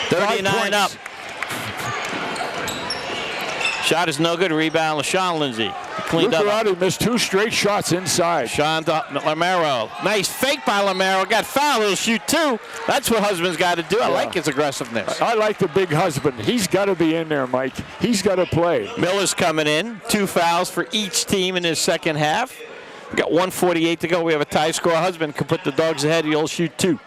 39 up. Shot is no good. Rebound, LaShawn Lindsay. Cleaned up. Missed 2 straight shots inside. Sean Lamero. Nice fake by Lamero. Got fouled. He'll shoot 2. That's what husband's got to do. I like his aggressiveness. I like the big husband. He's got to be in there, Mike. He's got to play. Miller's coming in. 2 fouls for each team in his second half. We got 1:48 to go. We have a tie score. Husband can put the Dogs ahead. He'll shoot 2.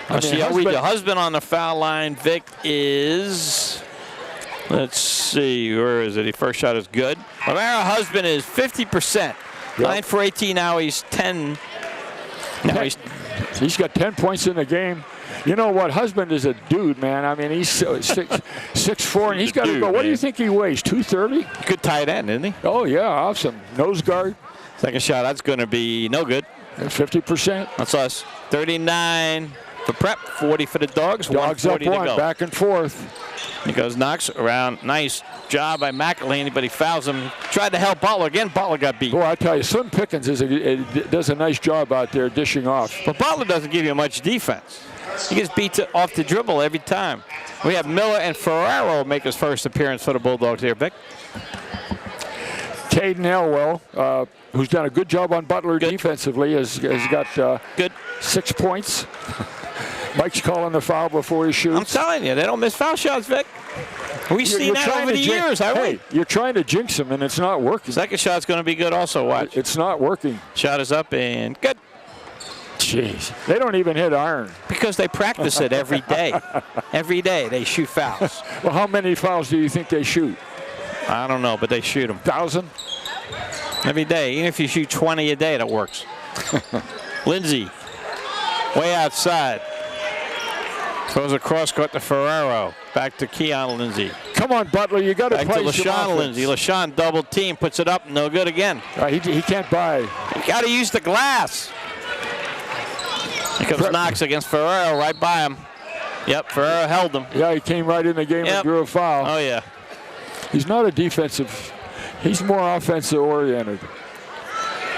Husband on the foul line. Vic is, let's see, where is it? His first shot is good. Lamero Husband is 50%. 9 for 18 now. He's 10. Now he's got 10 points in the game. You know what? Husband is a dude, man. I mean, he's 6'4", and he's got to go. What do you think he weighs? 230? Good tight end, isn't he? Oh, yeah. Awesome. Nose guard. Second shot, that's going to be no good. 50%. That's us. 39 for Prep, 40 for the Dogs. Dogs up 1, to go. Back and forth. He goes, knocks around. Nice job by McElhaney, but he fouls him. Tried to help Butler again. Butler got beat. Boy, I tell you, Slim Pickens does a nice job out there dishing off. But Butler doesn't give you much defense. He gets beat off the dribble every time. We have Miller and Ferraro make his first appearance for the Bulldogs here, Vic. Caden Elwell, who's done a good job on Butler defensively, has got 6 points. Mike's calling the foul before he shoots. I'm telling you, they don't miss foul shots, Vic. We've seen that over the years, haven't we? You're trying to jinx him, and it's not working. Second shot's going to be good also, watch. It's not working. Shot is up and good. Jeez, they don't even hit iron. Because they practice it every day. Every day they shoot fouls. Well, how many fouls do you think they shoot? I don't know, but they shoot them. 1,000? Every day. Even if you shoot 20 a day, that works. Lindsay, way outside. Throws a cross court to Ferraro. Back to Keon Lindsay. Come on, Butler, you got to play to LaShawn Lindsay. LaShawn double team, puts it up, no good again. He can't buy. You got to use the glass. Here comes Knox against Ferraro right by him. Yep, Ferraro held him. Yeah, he came right in the game and drew a foul. Oh, yeah. He's not a defensive. He's more offensive oriented.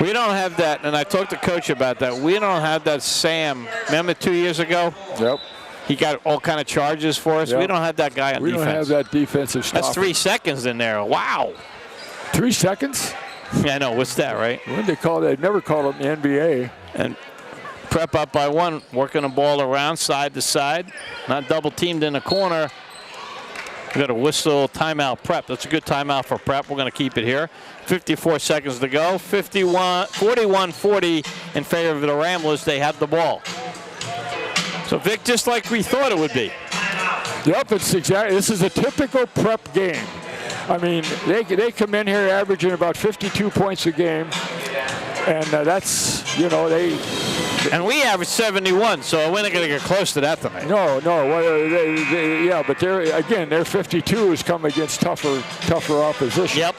We don't have that, and I talked to Coach about that. We don't have that Sam. Remember 2 years ago? Yep. He got all kind of charges for us. Yep. We don't have that guy on defense. We don't have that defensive stuff. That's 3 seconds in there. Wow. 3 seconds? Yeah, I know. What's that, right? When they call that? Never called it in the NBA. And Prep up by 1, working the ball around side to side. Not double teamed in the corner. We got a whistle timeout Prep. That's a good timeout for Prep. We're going to keep it here. 54 seconds to go. 41-40 in favor of the Ramblers. They have the ball. So Vic, just like we thought it would be. Yep, it's exactly. This is a typical Prep game. I mean, they come in here averaging about 52 points a game, and that's, you know, they. And we average 71, so we're not going to get close to that tonight. No. Well, yeah, but their 52 has come against tougher opposition. Yep.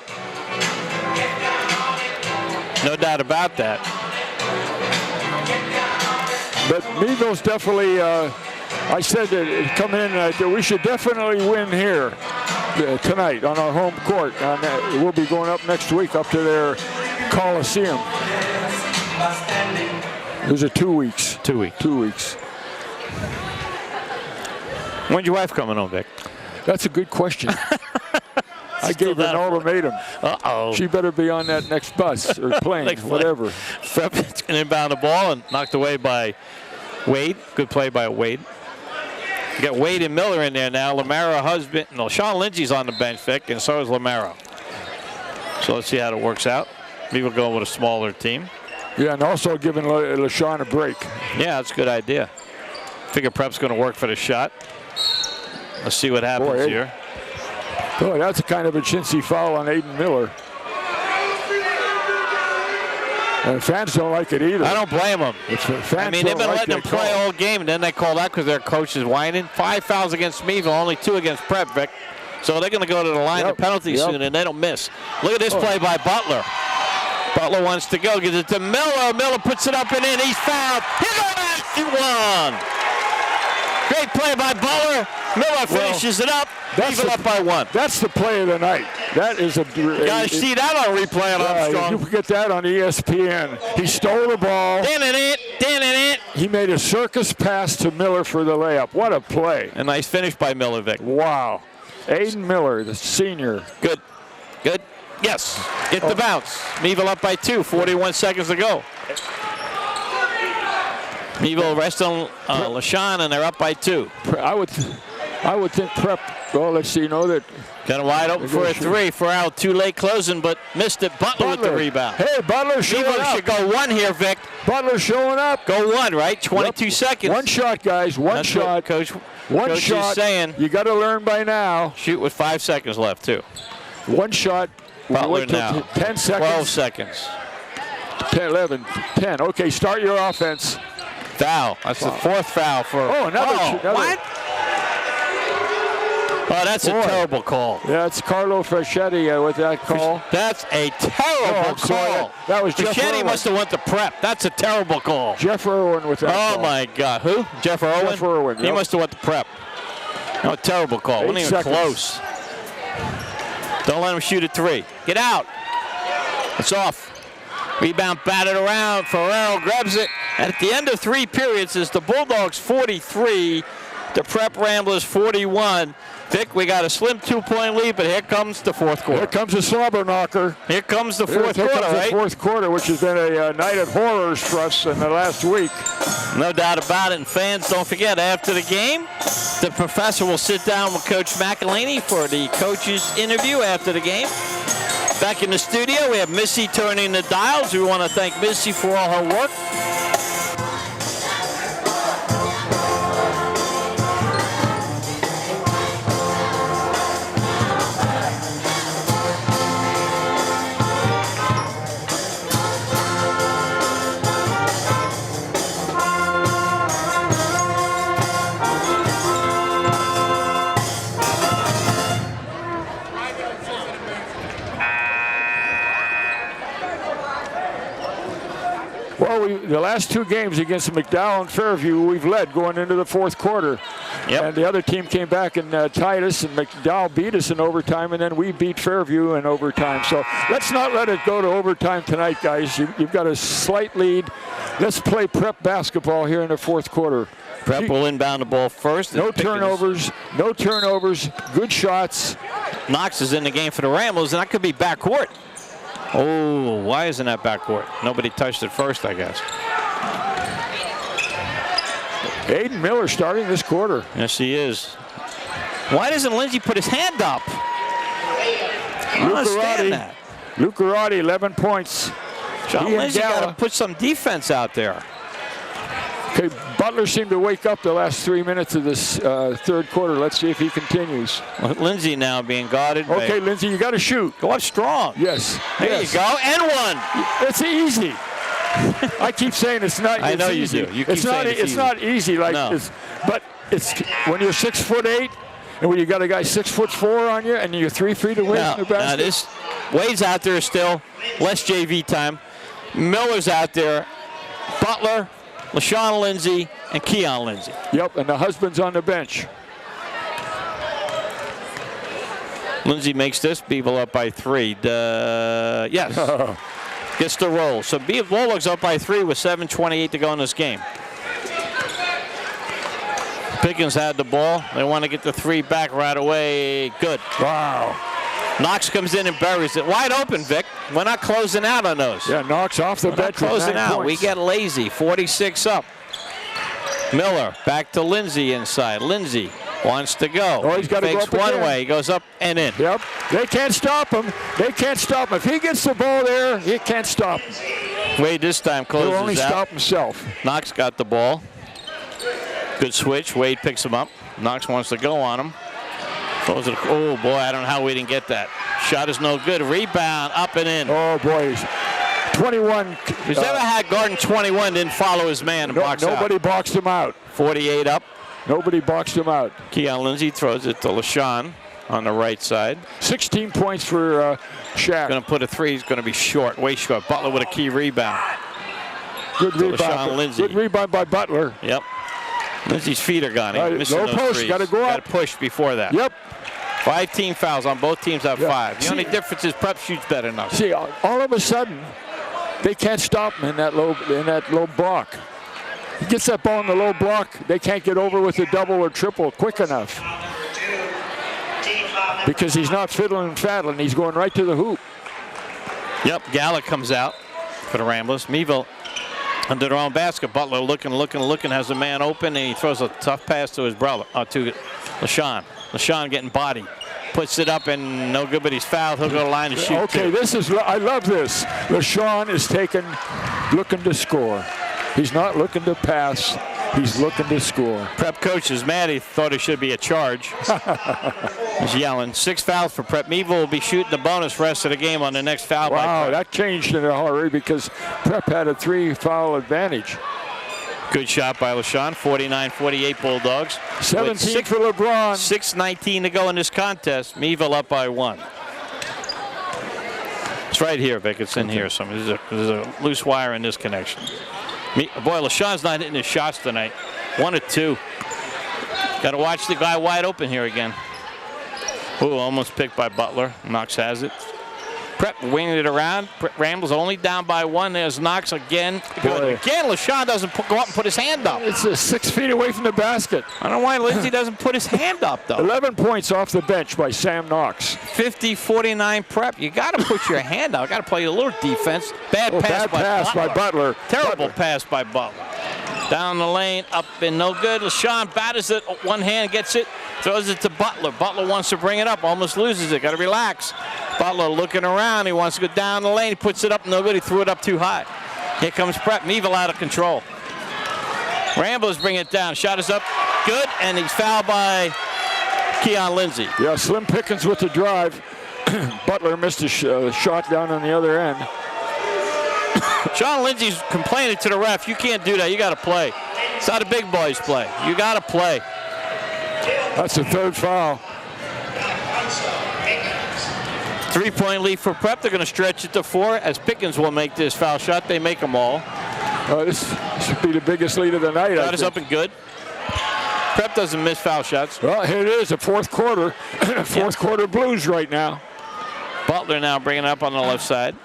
No doubt about that. But Meadville's definitely. I said that come in. We should definitely win here tonight on our home court. We'll be going up next week up to their Coliseum. Those are 2 weeks. 2 weeks. 2 weeks. When's your wife coming home, Vic? That's a good question. I gave her an ultimatum. Uh-oh. She better be on that next bus or plane, whatever. Prep's going to inbound the ball and knocked away by Wade. Good play by Wade. You got Wade and Miller in there now. Lamaro husband. No, Sean Lindsay's on the bench, Vic, and so is Lamaro. So let's see how it works out. Maybe we'll go with a smaller team. Yeah, and also giving LaShawn a break. Yeah, that's a good idea. Figure Prep's going to work for the shot. Let's see what happens here. Boy, that's a kind of a chintzy foul on Aiden Miller. And fans don't like it either. I don't blame them. I mean, they've been letting them play all game, and then they call that because their coach is whining. 5 fouls against Meadville, only 2 against Prep, Vic. So they're going to go to the line of penalties soon, and they don't miss. Look at this play by Butler. Butler wants to go, gives it to Miller. Miller puts it up and in. He's fouled. He's going to 1. Great play by Butler. Miller finishes it up. Meadville up by 1. That's the play of the night. That is a. You guys see that on replay on Armstrong. You can get that on ESPN. He stole the ball. Did it. He made a circus pass to Miller for the layup. What a play. A nice finish by Miller, Vic. Wow. Aiden Miller, the senior. Good. Yes. Get the bounce. Meadville up by 2. 41 seconds to go. Meadville rest on LaShawn, and they're up by 2. I would think Prep. Well, let's see. That kind of wide open for a 3. Foul, too late closing, but missed it. Butler with the rebound. Hey, Butler showing up. Meadville should go 1 here, Vic. Butler showing up. Go 1, right? 22 seconds. 1 shot, guys. One shot. Coach shot. Is saying. You got to learn by now. Shoot with 5 seconds left, too. 1 shot. Butler now. 10 seconds. 12 seconds. 10, 11, 10. Okay, start your offense. Foul. That's the 4th foul for. Another. What? Oh, that's a terrible call. Yeah, it's Carlo Fraschetti with that call. That's a terrible call. That was Jeff Fraschetti Irwin. must have went to Prep. That's a terrible call. Jeff Irwin with that call. Oh, my God. Who? Jeff Irwin? Jeff Irwin, He must have went to Prep. No, terrible call. Wasn't even close. Don't let him shoot a 3. Get out. It's off. Rebound batted around. Ferrero grabs it. At the end of 3 periods, it's the Bulldogs 43, the Prep Ramblers 41. Vic, we got a slim 2-point lead, but here comes the 4th quarter. Here comes a slobber knocker. Here comes the 4th quarter, right? The 4th quarter, which has been a night of horrors for us in the last week. No doubt about it. And fans, don't forget, after the game, the professor will sit down with Coach McElhaney for the coach's interview after the game. Back in the studio, we have Missy turning the dials. We want to thank Missy for all her work. Well, the last 2 games against McDowell and Fairview, we've led going into the 4th quarter. Yep. And the other team came back and tied us, and McDowell beat us in overtime, and then we beat Fairview in overtime. So let's not let it go to overtime tonight, guys. You've got a slight lead. Let's play Prep basketball here in the 4th quarter. Prep will inbound the ball first. No turnovers. Good shots. Knox is in the game for the Ramblers, and that could be backcourt. Oh, why isn't that backcourt? Nobody touched it first, I guess. Aiden Miller starting this quarter. Yes, he is. Why doesn't Lindsay put his hand up? I don't understand that. Lucarati, 11 points. John Lindsay got to put some defense out there. Okay, Butler seemed to wake up the last 3 minutes of this third quarter. Let's see if he continues. Lindsay now being guarded. Okay, Lindsay, you got to shoot. Go up strong. Yes. There you go, and one. It's easy. I keep saying it's not. I know easy. You do. You keep saying it's easy. Not easy like this, but it's when you're 6'8", and when you got a guy 6'4" on you, and you're 3 feet away from the basket. Now this Wade's out there still. Less JV time. Miller's out there. Butler, LaShawn Lindsay, and Keon Lindsay. Yep, and the husband's on the bench. Lindsay makes this. Beeble up by 3. Yes. Gets the roll. So Bulldogs up by 3 with 7:28 to go in this game. Pickens had the ball. They want to get the 3 back right away. Good. Wow. Knox comes in and buries it. Wide open, Vic. We're not closing out on those. Yeah, Knox off the bench. Closing out. Points. We get lazy. 46 up. Miller back to Lindsay inside. Lindsay wants to go. Oh, he's got to go up one again. way. He goes up and in. Yep. They can't stop him. They can't stop him. If he gets the ball there, he can't stop him. Wade this time closes He'll only out. stop himself. Knox got the ball. Good switch. Wade picks him up. Knox wants to go on him. Oh, boy, I don't know how we didn't get that. Shot is no good. Rebound, up and in. Oh, boy. 21. He's never had Gordon 21, didn't follow his man and box out. Nobody boxed him out. 48 up. Nobody boxed him out. Keon Lindsay throws it to LaShawn on the right side. 16 points for Shaq. Going to put a 3. He's going to be short, way short. Butler with a key rebound. Good rebound. LaShawn Lindsay. Good rebound by Butler. Yep. Lindsay's feet are gone. He's missing low those post. threes. Got to go up. Got to push before that. Yep. 5 team fouls on both teams have 5. The only difference is Prep shoots better now. See, all of a sudden, they can't stop him in that low block. He gets that ball in the low block, they can't get over with a double or triple quick enough. Because he's not fiddling and faddling, he's going right to the hoop. Yep, Gallagher comes out for the Ramblers. Meadville under their own basket. Butler looking, has a man open, and he throws a tough pass to his brother, to LaShawn. LaShawn getting body. Puts it up and no good, but he's fouled. He'll go to the line to shoot. Okay, I love this. LaShawn is looking to score. He's not looking to pass. He's looking to score. Prep coach is mad. He thought it should be a charge. He's yelling. 6 fouls for Prep. Meadville will be shooting the bonus rest of the game on the next foul. Wow, by Prep. that changed in a hurry because Prep had a 3-foul advantage. Good shot by LaShawn. 49-48 Bulldogs. 17 for LeBron. 6:19 to go in this contest. Meadville up by 1. It's right here, Vic. It's in here. So there's a loose wire in this connection. Boy, LaShawn's not hitting his shots tonight. 1 of 2. Got to watch the guy wide open here again. Ooh, almost picked by Butler. Knox has it. Prep winging it around. Ramblers only down by 1. There's Knox again. Good. Again, LaShawn doesn't go up and put his hand up. It's 6 feet away from the basket. I don't know why Lindsay doesn't put his hand up, though. 11 points off the bench by Sam Knox. 50-49 Prep. You got to put your hand out. Got to play a little defense. Bad pass by Butler. Terrible pass by Butler. Down the lane, up and no good. LaShawn batters it. One hand gets it, throws it to Butler. Butler wants to bring it up, almost loses it. Got to relax. Butler looking around. He wants to go down the lane. He puts it up, no good. He threw it up too high. Here comes Prep. Meadville out of control. Ramblers bring it down. Shot is up, good, and he's fouled by Keon Lindsay. Yeah, Slim Pickens with the drive. Butler missed a shot down on the other end. Sean Lindsay's complaining to the ref. You can't do that. You got to play. It's how the big boys play. You got to play. That's the 3rd foul. 3-point lead for Prep. They're going to stretch it to 4 as Pickens will make this foul shot. They make them all. This should be the biggest lead of the night. Shot is up and good. Prep doesn't miss foul shots. Well, here it is, the 4th quarter. 4th quarter Blues right now. Butler now bringing it up on the left side.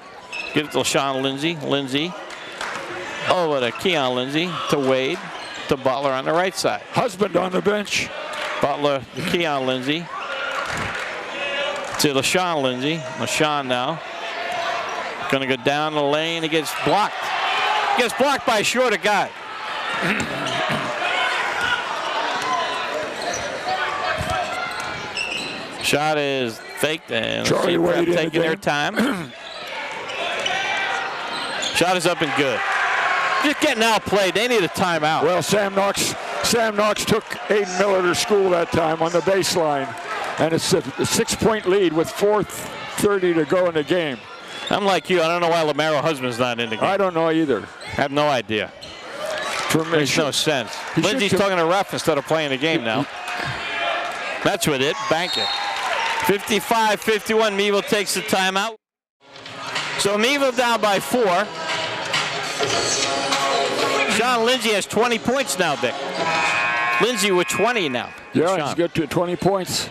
Give it to LaShawn Lindsay. Lindsay over to Keon Lindsay to Wade to Butler on the right side. Husband on the bench. Butler to Keon Lindsay to LaShawn Lindsay. LaShawn now going to go down the lane. He gets blocked. He gets blocked by a shorter guy. Shot is faked, and Charlie Wade taking their time. Shot is up and good. Just getting outplayed. They need a timeout. Well, Sam Knox took Aiden Miller to school that time on the baseline, and it's a 6-point lead with 4:30 to go in the game. I'm like you. I don't know why Lamaro Husband's not in the game. I don't know either. I have no idea. Makes no sense. Lindsay's talking to ref instead of playing the game now. That's what it. Bank it. 55-51. Meadville takes the timeout. So Meadville down by 4. Sean Lindsay has 20 points now, Vic. Lindsay with 20 now. Yeah, he's got to 20 points.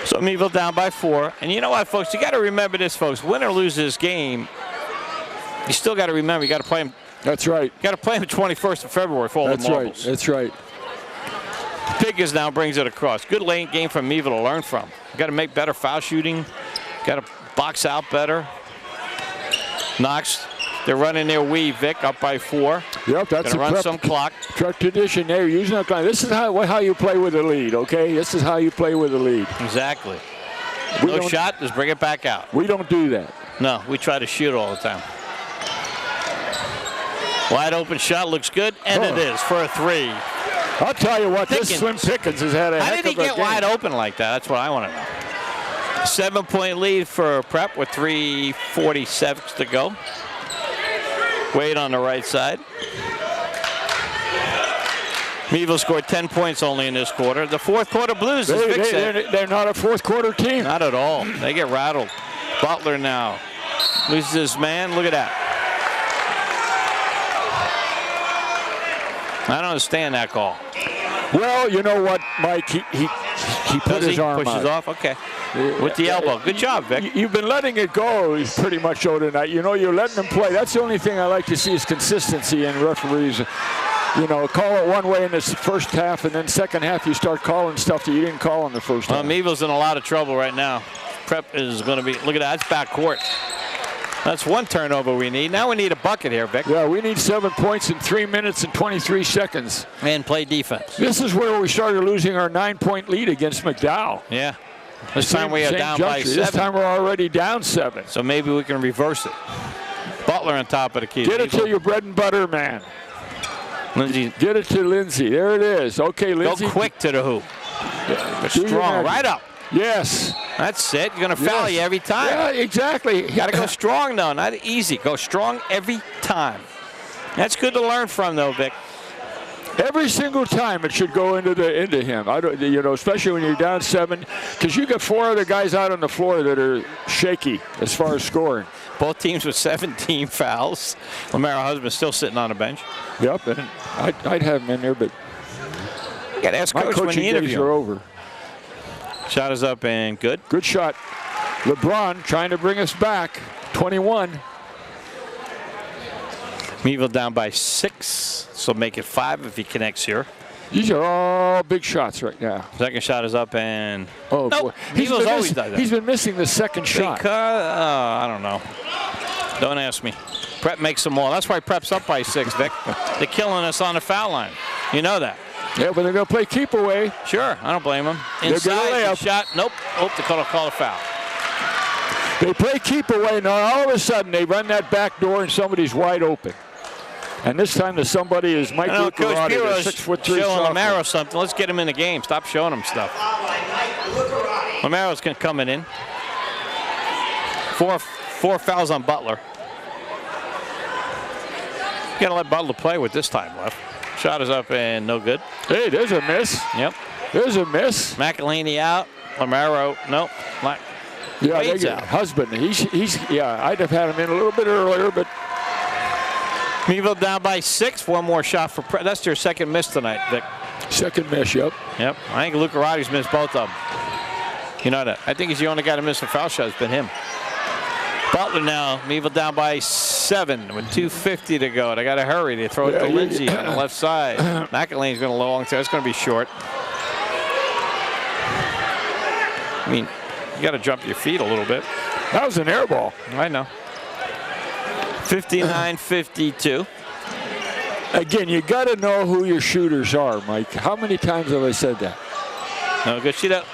So Meadville down by 4. And you know what, folks? You got to remember this, folks. Win or lose this game, you still got to remember you got to play them. That's right. You got to play them the 21st of February for all the marbles. That's right. Pickens now brings it across. Good late game from Meadville to learn from. You got to make better foul shooting. Got to box out better. Knox. They're running their weave, Vic, up by 4. Yep, that's gonna run some clock. Tradition there, using the clock. This is how you play with the lead, okay? This is how you play with the lead. Exactly. No shot, just bring it back out. We don't do that. No, we try to shoot all the time. Wide open shot, looks good, and it is for a 3. I'll tell you what, Pickens. This Slim Pickens has had a heck of a game. How did he get wide open like that? That's what I want to know. 7-point lead for Prep with 3:47 to go. Wade on the right side. Meadville scored 10 points only in this quarter. The fourth quarter Blues, as Vic said, they're not a fourth quarter team. Not at all. They get rattled. Butler now loses his man. Look at that. I don't understand that call. Well, you know what, Mike? He put his arm pushes off. Okay. With the elbow. Good job, Vic. You've been letting it go pretty much so tonight. You know, you're letting them play. That's the only thing I like to see is consistency in referees. You know, call it one way in this first half, and then second half you start calling stuff that you didn't call in the first half. Meadville's in a lot of trouble right now. Prep is going to be, look at that, that's back court. That's one turnover we need. Now we need a bucket here, Vic. Yeah, we need 7 points in 3 minutes and 23 seconds. And play defense. This is where we started losing our 9-point lead against McDowell. Yeah. This time we are down by 7. This time we're already down 7. So maybe we can reverse it. Butler on top of the key. Get it to your bread and butter, man. Lindsay. Get it to Lindsay. There it is. Okay, Lindsay. Go quick to the hoop. Yeah, strong. Right up. Yes. That's it. You're going to foul you every time. Yeah, exactly. You got to go strong, though. Not easy. Go strong every time. That's good to learn from, though, Vic. Every single time it should go into him. I don't, you know, especially when you're down 7, because you got 4 other guys out on the floor that are shaky as far as scoring. Both teams with 17 fouls. Lamaro Husband still sitting on the bench. Yep, and I'd have him in there, but you got to ask Coach when the interviews are over. Shot is up and good. Good shot. LeBron trying to bring us back. 21. Meadville down by 6, so make it 5 if he connects here. These are all big shots right now. Second shot is up and oh nope. boy, always does that. He's been missing the second shot. I don't know. Don't ask me. Prep makes them all. That's why Prep's up by 6, Vic. They're killing us on the foul line. You know that. Yeah, but they're going to play keep away. Sure, I don't blame them. Inside, shot. Nope. Oh, they call a foul. They play keep away. Now all of a sudden they run that back door and somebody's wide open. And this time the somebody is Mike Lucarati, the 6'3" showing Lamaro something. Let's get him in the game. Stop showing him stuff. Lamaro's coming in. Four fouls on Butler. You gotta let Butler play with this time left. Shot is up and no good. Hey, there's a miss. Yep. There's a miss. McElhaney out. Lamaro, nope. Yeah, they get Husband. Yeah, I'd have had him in a little bit earlier, but. Meadville down by 6. One more shot for Prep. That's their second miss tonight, Vic. Second miss, yep. Yep. I think Lucarati's missed both of them. You know that. I think he's the only guy to miss a foul shot. It's been him. Butler now. Meadville down by 7 with 2:50 to go. They got to hurry. They throw it to Lindsay on the left side. McElhaney's going to long there. It's going to be short. I mean, you got to jump your feet a little bit. That was an air ball. I know. 59-52. Again, you got to know who your shooters are, Mike. How many times have I said that? No good. See that?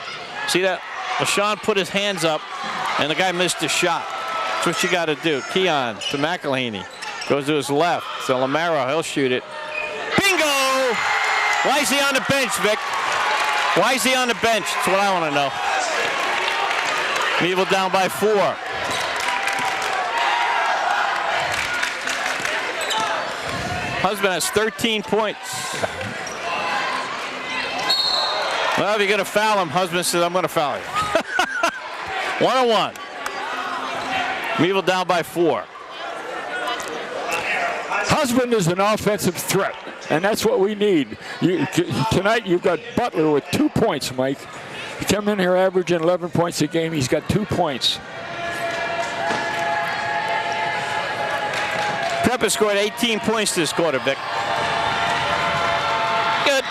See that? LaShawn put his hands up, and the guy missed his shot. That's what you got to do. Keon to McElhaney. Goes to his left. So Lamaro, he'll shoot it. Bingo! Why is he on the bench, Vic? Why is he on the bench? That's what I want to know. Meadville down by 4. Husband has 13 points. Well, if you're going to foul him, husband says, I'm going to foul you. 1-1. Meadville down by 4. Husband is an offensive threat, and that's what we need. Tonight you've got Butler with 2 points, Mike. He come in here averaging 11 points a game. He's got 2 points. Prep has scored 18 points this quarter, Vic. Good.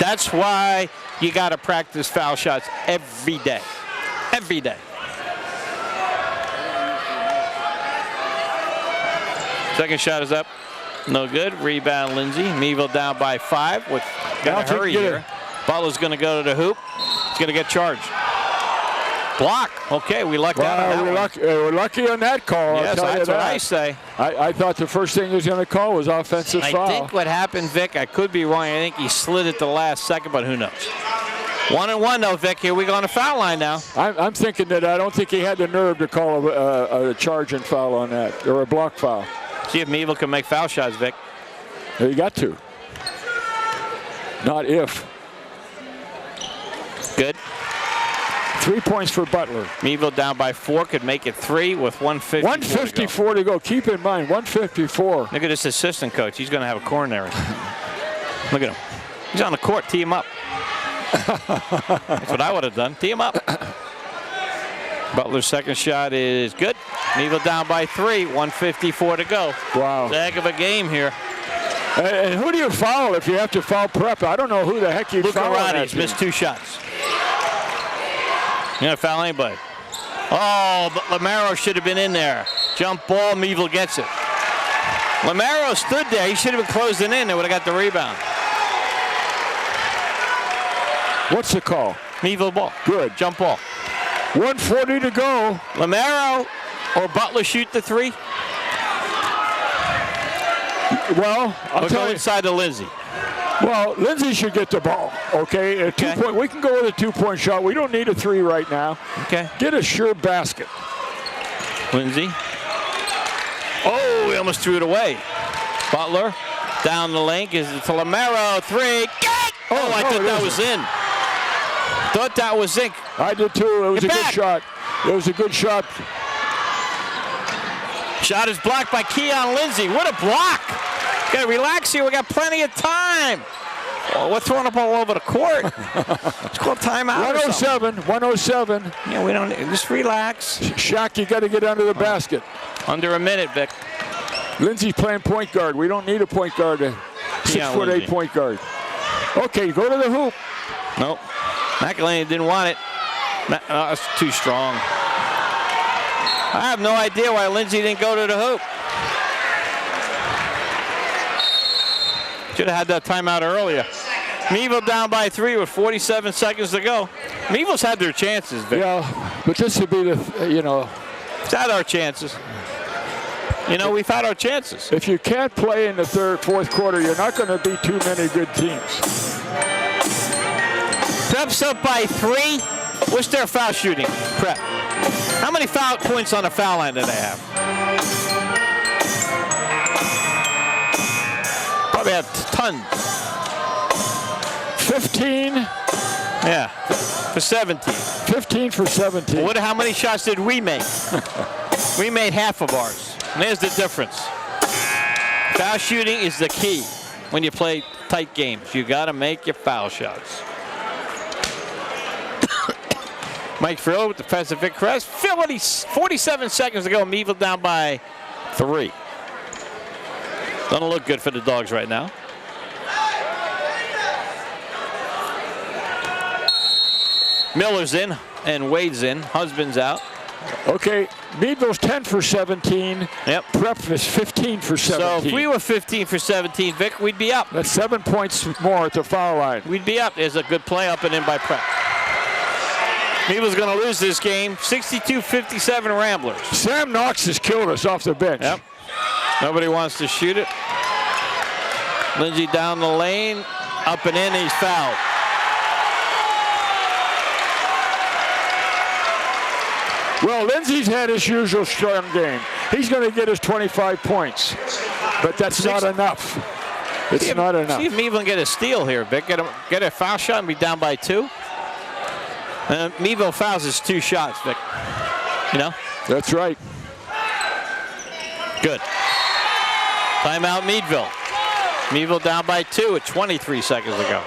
That's why you got to practice foul shots every day. Every day. Second shot is up. No good. Rebound, Lindsay. Meadville down by 5. Got to hurry here. Butler's going to go to the hoop. He's going to get charged. Block. Okay, we lucked out on that one. We're lucky on that call. Yes, that's what I say. I thought the first thing he was going to call was offensive foul. I think what happened, Vic, I could be wrong. I think he slid it the last second, but who knows? 1-1 though, Vic. Here we go on the foul line now. I'm thinking that I don't think he had the nerve to call a charge and foul on that, or a block foul. See if Meadville can make foul shots, Vic. You got to. Not if. Good. 3 points for Butler. Meadville down by 4, could make it 3 with 154 to go. Keep in mind, 154. Look at this assistant coach. He's going to have a coronary. Look at him. He's on the court. Tee him up. That's what I would have done. Tee him up. Butler's second shot is good. Meadville down by 3. 154 to go. Wow. It's a heck of a game here. And who do you foul if you have to foul Prep? I don't know who the heck you foul. Luca missed 2 shots. You gonna foul anybody? Oh, but Lamaro should have been in there. Jump ball, Meadville gets it. Lamaro stood there. He should have been closing in. They would have got the rebound. What's the call? Meadville ball. Good. Jump ball. 140 to go. Lamaro or Butler shoot the 3? Well, I'll tell you. Inside to Lindsay. Well, Lindsay should get the ball, okay? A 2 point. We can go with a 2-point shot. We don't need a 3 right now. Okay. Get a sure basket. Lindsay. Oh, he almost threw it away. Butler down the lane. Gives it to Lamaro. 3. Get! Oh, I thought that was in. Thought that was in. I did too. It was a good shot. It was a good shot. Shot is blocked by Keon Lindsay. What a block. Got to relax here. We got plenty of time. Oh, we're throwing up all over the court. Let's call timeout. 107. 107. Yeah, we don't. Just relax. Shaq, you got to get under the basket. Under a minute, Vic. Lindsay's playing point guard. We don't need a point guard. 6'8" point guard. Okay, go to the hoop. Nope. McElhaney didn't want it. That's too strong. I have no idea why Lindsay didn't go to the hoop. Should have had that timeout earlier. Meadville down by 3 with 47 seconds to go. Meadville's had their chances, Vic. Yeah, but this would be the, It's had our chances. We've had our chances. If you can't play in the third, fourth quarter, you're not going to beat too many good teams. Prep's up by 3. What's their foul shooting? Prep. How many foul points on the foul line do they have? Probably have tons. 15. Yeah, for 17. 15 for 17. Well, how many shots did we make? We made half of ours. And there's the difference. Foul shooting is the key when you play tight games. You got to make your foul shots. Mike Frill with defensive Vic Kress. 47 seconds to go. Meadville down by 3. Doesn't look good for the Dogs right now. Miller's in and Wade's in. Husband's out. Okay, Meadville's 10 for 17. Yep. Prep is 15 for 17. So if we were 15 for 17, Vic, we'd be up. That's 7 points more at the foul line. We'd be up. There's a good play up and in by Prep. Meadville's going to lose this game, 62-57 Ramblers. Sam Knox has killed us off the bench. Yep. Nobody wants to shoot it. Lindsay down the lane, up and in, he's fouled. Well, Lindsay's had his usual strong game. He's going to get his 25 points, but that's not enough. It's not enough. See if Meadville can get a steal here, Vic. Get a foul shot and be down by 2. Meadville fouls his 2 shots, Vic. You know? That's right. Good. Timeout, Meadville. Meadville down by 2 at 23 seconds ago.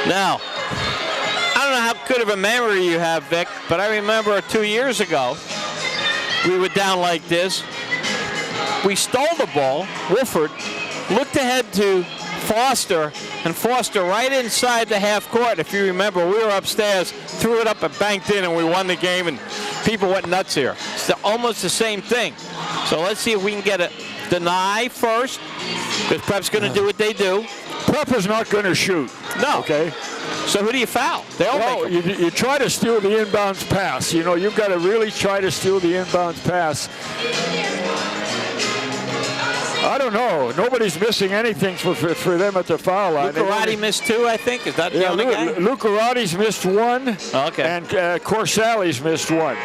Now, I don't know how good of a memory you have, Vic, but I remember 2 years ago, we were down like this. We stole the ball. Wolford looked ahead to Foster, and Foster right inside the half court. If you remember, we were upstairs, threw it up and banked in, and we won the game, and people went nuts here. It's almost the same thing. So let's see if we can get a deny first, because Prep's going to do what they do. Prep is not going to shoot. No. Okay. So who do you foul? They all make them. You try to steal the inbounds pass. You know, you've got to really try to steal the inbounds pass. I don't know. Nobody's missing anything for them at the foul line. Lucarati missed 2, I think. Is that the only guy? Lucarati's missed 1. Okay. And Corsali's missed 1.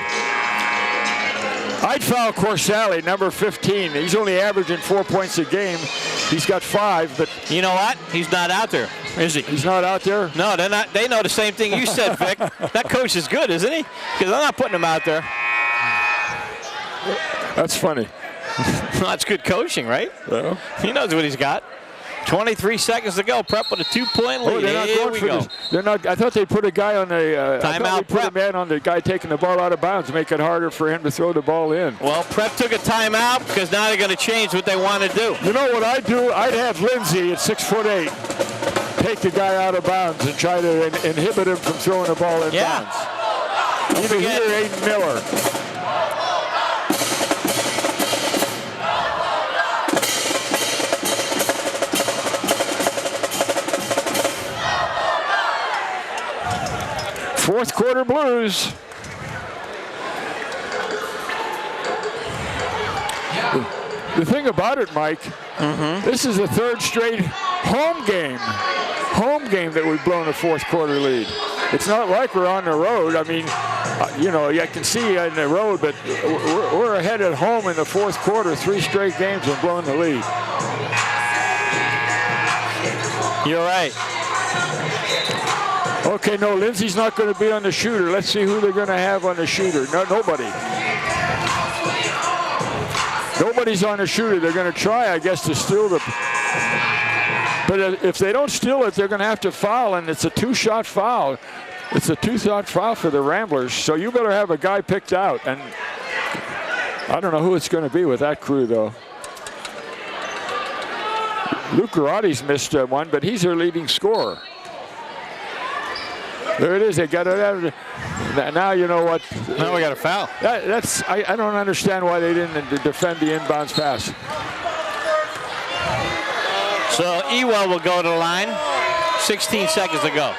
I'd foul Corsali, number 15. He's only averaging 4 points a game. He's got 5, but you know what? He's not out there, is he? He's not out there? No, they're not. They know the same thing you said, Vic. That coach is good, isn't he? Because I'm not putting him out there. That's funny. That's good coaching, right? Well, he knows what he's got. 23 seconds to go. Prep with a 2-point lead. Here we go. They're not. I thought they put a guy on the timeout. Put a man on the guy taking the ball out of bounds to make it harder for him to throw the ball in. Well, Prep took a timeout because now they're going to change what they want to do. You know what I'd do? I'd have Lindsay at 6'8" take the guy out of bounds and try to inhibit him from throwing the ball in bounds. Either he or Aiden Miller. Fourth quarter Blues. The thing about it, Mike, this is the 3rd straight home game that we've blown a fourth quarter lead. It's not like we're on the road. I mean, you know, I can see on the road, but we're ahead at home in the fourth quarter, 3 straight games and blowing the lead. You're right. Okay, no, Lindsay's not going to be on the shooter. Let's see who they're going to have on the shooter. No, nobody. Nobody's on the shooter. They're going to try, I guess, to steal the... But if they don't steal it, they're going to have to foul, and it's a 2-shot foul. It's a 2-shot foul for the Ramblers, so you better have a guy picked out. And I don't know who it's going to be with that crew, though. Lucarati's missed 1, but he's their leading scorer. There it is. They got it. Now you know what. Now we got a foul. I don't understand why they didn't defend the inbounds pass. So Ewell will go to the line. 16 seconds to go.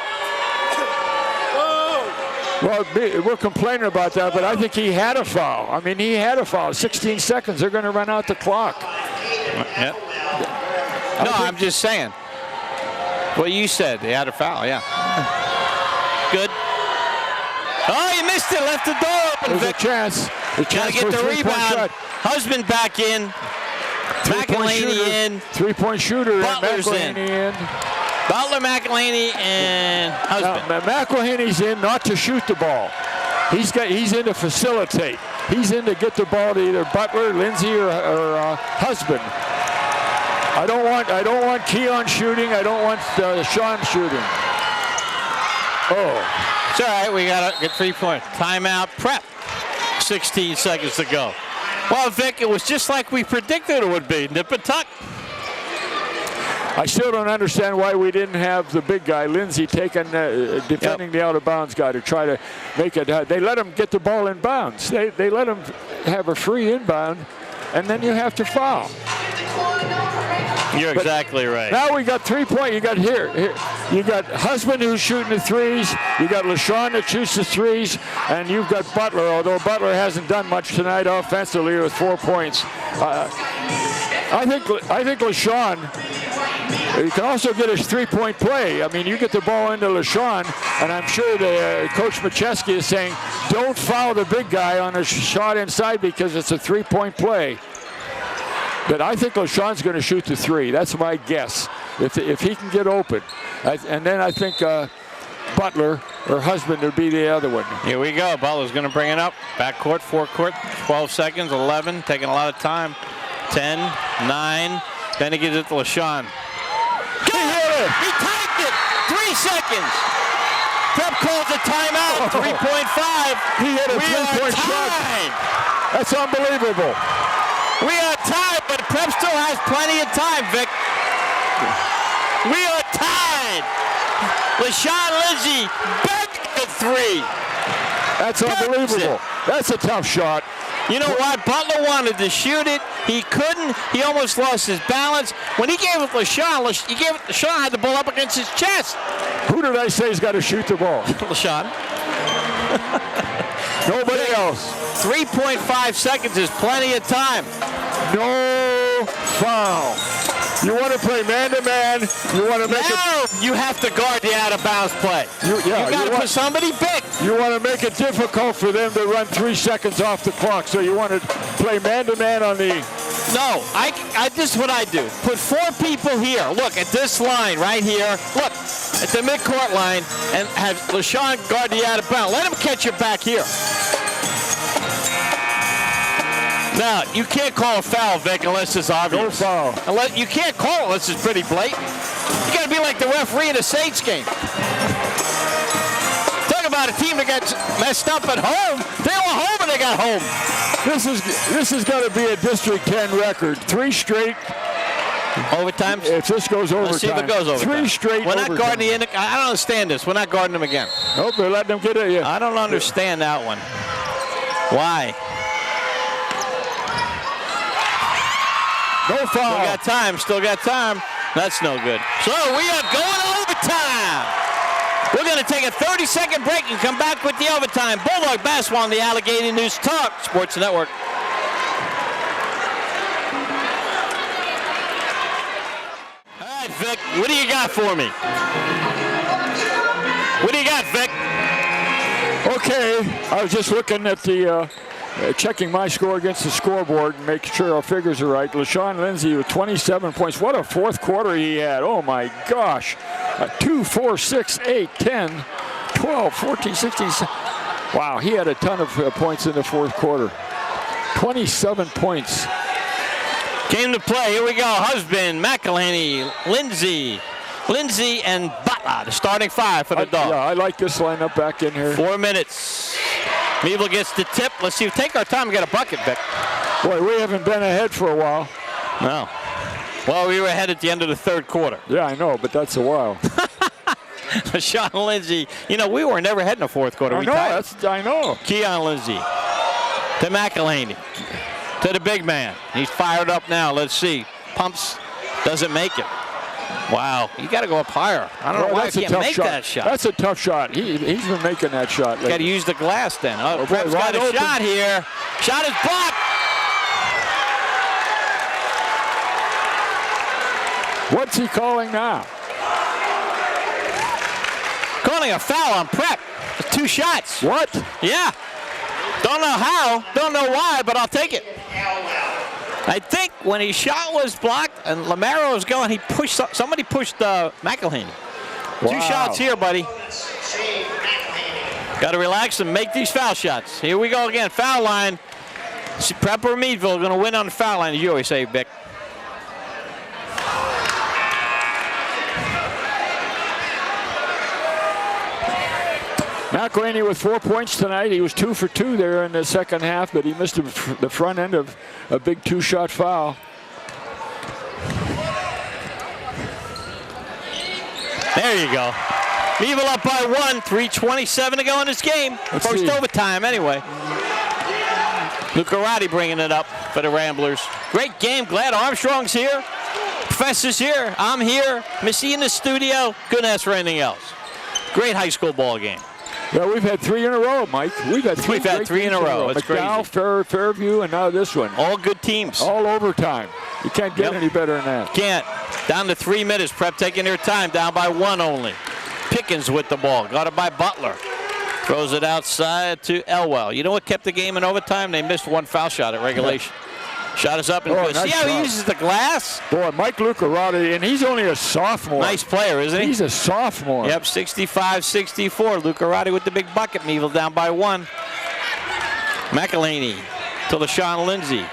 Well, we're complaining about that, but I think he had a foul. I mean, he had a foul. 16 seconds. They're going to run out the clock. Yep. No, I'm just saying. What you said. They had a foul, yeah. Good. Oh, you missed it. Left the door open. There's a chance. Got to get the rebound. Husband back in. McElhaney in. 3-point shooter. Butler's in. Butler, McElhaney, and Husband. McElhaney's in not to shoot the ball. He's in to facilitate. He's in to get the ball to either Butler, Lindsay, or Husband. I don't want Keon shooting. I don't want Sean shooting. Oh. It's all right. We got a good 3-point. Timeout. Prep. 16 seconds to go. Well, Vic, it was just like we predicted it would be. Nip and tuck. I still don't understand why we didn't have the big guy, Lindsay, defending the out-of-bounds guy to try to make it. They let him get the ball in bounds. They let him have a free inbound, and then you have to foul. You're exactly right. Now we got 3-point. You got here. You got Husband who's shooting the threes. You got LaShawn that shoots the threes, and you've got Butler. Although Butler hasn't done much tonight offensively with 4 points. I think LaShawn. You can also get his 3-point play. I mean, you get the ball into LaShawn, and I'm sure Coach Macheski is saying, don't foul the big guy on a shot inside because it's a 3-point play. But I think LaShawn's going to shoot the 3. That's my guess, if he can get open. And then I think Butler or Husband would be the other one. Here we go. Butler's going to bring it up. Backcourt, forecourt, 12 seconds, 11, taking a lot of time. 10, 9, then he gives it to LaShawn. He typed it! 3 seconds! Prep calls a timeout, 3.5. He hit a 3-point shot. That's unbelievable. We are tied, but Prep still has plenty of time, Vic. We are tied. LaShawn Lindsay begged the 3. That's unbelievable. That's a tough shot. You know what? Butler wanted to shoot it. He couldn't. He almost lost his balance. When he gave it to LaShawn, LaShawn had the ball up against his chest. Who did I say has got to shoot the ball? LaShawn. Nobody else. 3.5 seconds is plenty of time. No foul. You want to play man-to-man. You want to make it. You have to guard the out-of-bounds play. You got to put somebody big. You want to make it difficult for them to run 3 seconds off the clock. So you want to play man-to-man on the. No, this is what I do. Put 4 people here. Look at this line right here. Look at the midcourt line, and have LaShawn guard the out-of-bounds. Let him catch it back here. Now, you can't call a foul, Vic, unless it's obvious. No foul. You can't call it unless it's pretty blatant. You got to be like the referee in a Saints game. Talk about a team that got messed up at home. They were home and they got home. This has got to be a District 10 record. 3 straight. Overtime? If this goes overtime. Let's see if it goes overtime. 3 straight. We're not guarding the end. I don't understand this. We're not guarding them again. Nope, they're letting them get it. Yeah. I don't understand that one. Why? No foul. Still got time. That's no good. So we are going to overtime. We're going to take a 30-second break and come back with the overtime. Bulldog basketball on the Allegheny News Talk Sports Network. All right, Vic, what do you got for me? What do you got, Vic? Okay, I was just looking at the checking my score against the scoreboard and making sure our figures are right. LaShawn Lindsay with 27 points. What a fourth quarter he had. Oh, my gosh. 2, 4, 6, 8, 10, 12, 14, 16. Wow, he had a ton of points in the fourth quarter. 27 points. Came to play. Here we go. Husband, McElhaney, Lindsay, and Butler. The starting 5 for the Dogs. Yeah, I like this lineup back in here. 4 minutes. Meadville gets the tip. Let's see. Take our time and get a bucket, Vic. Boy, we haven't been ahead for a while. No. Well, we were ahead at the end of the third quarter. Yeah, I know, but that's a while. Sean Lindsay. You know, we were never ahead in the fourth quarter. I know. Keon Lindsay to McElhaney to the big man. He's fired up now. Let's see. Pumps. Doesn't make it. Wow, you got to go up higher. I don't know why I can't make that shot. That's a tough shot. He's been making that shot lately. Got to use the glass then. Oh, Prep's got a shot here. Shot is blocked. What's he calling now? Calling a foul on Prep. 2 shots. What? Yeah. Don't know how, don't know why, but I'll take it. I think when his shot was blocked and Lamaro was going, somebody pushed McElhaney. Wow. 2 shots here, buddy. Got to relax and make these foul shots. Here we go again, foul line. Prep or Meadville going to win on the foul line, as you always say, Vic. McElhaney with 4 points tonight. He was 2 for 2 there in the second half, but he missed the front end of a big 2-shot foul. There you go. Meadville up by 1, 3:27 to go in this game. First overtime anyway. Lucarati bringing it up for the Ramblers. Great game. Glad Armstrong's here. Professor's here. I'm here. Missy in the studio. Couldn't ask for anything else. Great high school ball game. Yeah, we've had 3 in a row, Mike. We've had 3 in a row. It's McDowell, crazy. Fairview, and now this one. All good teams. All overtime. You can't get any better than that. Can't. Down to 3 minutes. Prep taking their time. Down by 1 only. Pickens with the ball. Got it by Butler. Throws it outside to Elwell. You know what kept the game in overtime? They missed 1 foul shot at regulation. Shot is up and good. Nice See how shot. he uses the glass? Boy, Mike Lucarati, and he's only a sophomore. Nice player, isn't he? He's a sophomore. Yep, 65-64. Lucarati with the big bucket. Meadville down by 1. McElhaney to LaShawn Lindsay.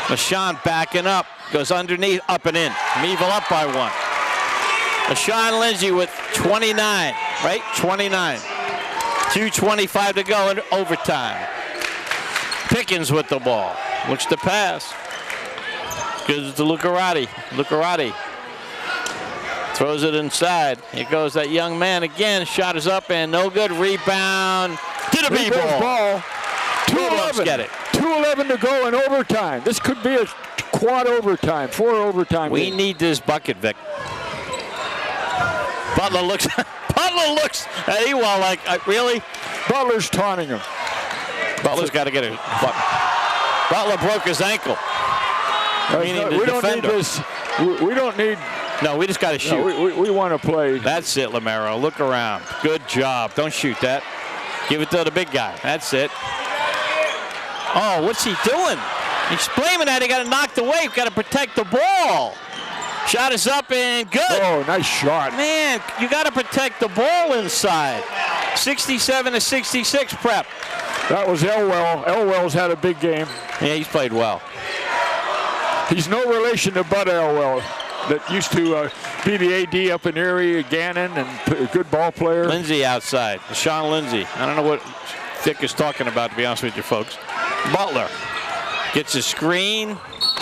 LaShawn backing up. Goes underneath, up and in. Meadville up by 1. LaShawn Lindsay with 29, right? 29. 2:25 to go in overtime. Pickens with the ball. Looks to pass. Gives it to Lucarati. Lucarati throws it inside. Here goes that young man again. Shot is up and no good. Rebound to the B-ball. 2:11. Get it. 2:11 to go in overtime. This could be a quad overtime, 4 overtime. We need this bucket, Vic. Butler looks at Ewell like, really? Butler's taunting him. Butler's got to get it. Butler broke his ankle. We don't need this. We don't need. No, we just got to shoot. No, we want to play. That's it, Lamero. Look around. Good job. Don't shoot that. Give it to the big guy. That's it. Oh, what's he doing? He's blaming that. He got it knocked away. Got to protect the ball. Shot is up and good. Oh, nice shot. Man, you got to protect the ball inside. 67-66 Prep. That was Elwell. Elwell's had a big game. Yeah, he's played well. He's no relation to Bud Elwell that used to be the AD up in Erie, Gannon, and a good ball player. Lindsay outside. Sean Lindsay. I don't know what Dick is talking about, to be honest with you folks. Butler gets a screen,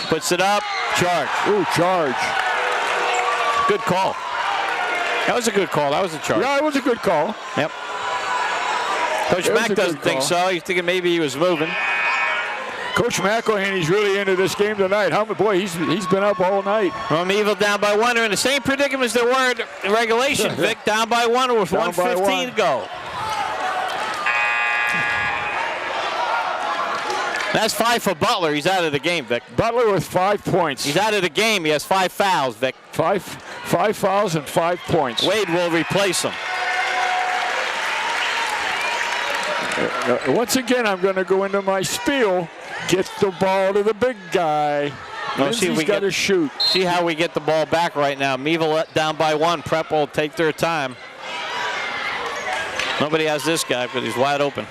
puts it up, charge. Ooh, charge. Good call. That was a good call. That was a charge. Yeah, it was a good call. Yep. Coach Mack doesn't think so. He's thinking maybe he was moving. Coach McElhaney's really into this game tonight. Boy, he's been up all night. Well, Meadville down by 1. They're in the same predicament as they were in regulation. Vic down by 1 with 1:15 to go. That's 5 for Butler. He's out of the game, Vic. Butler with 5 points. He's out of the game. He has 5 fouls, Vic. 5 fouls and 5 points. Wade will replace him. Once again, I'm going to go into my spiel. Get the ball to the big guy. Lindsay's got to shoot. See how we get the ball back right now. Meadville down by 1. Prep will take their time. Nobody has this guy because he's wide open.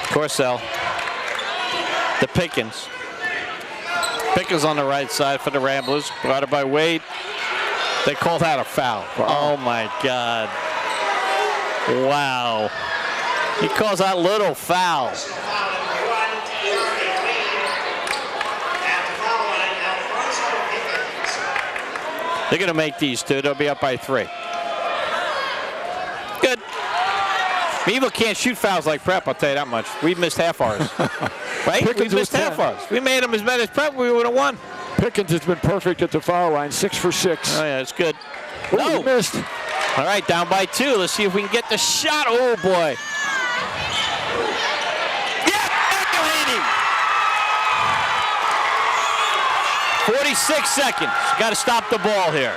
Corcel to Pickens. Pickens on the right side for the Ramblers. Brought it by Wade. They called that a foul. Wow. Oh my God. Wow. He calls that little foul. They're going to make these 2. They'll be up by 3. Good. Meadville can't shoot fouls like Prep, I'll tell you that much. We've missed half ours. Right? We've missed half ours. We made them as bad as Prep, we would have won. Pickens has been perfect at the foul line, 6 for 6. Oh, yeah, it's good. Oh, no. He missed. All right, down by 2. Let's see if we can get the shot. Oh, boy. Yeah, McElhaney. 46 seconds. Got to stop the ball here.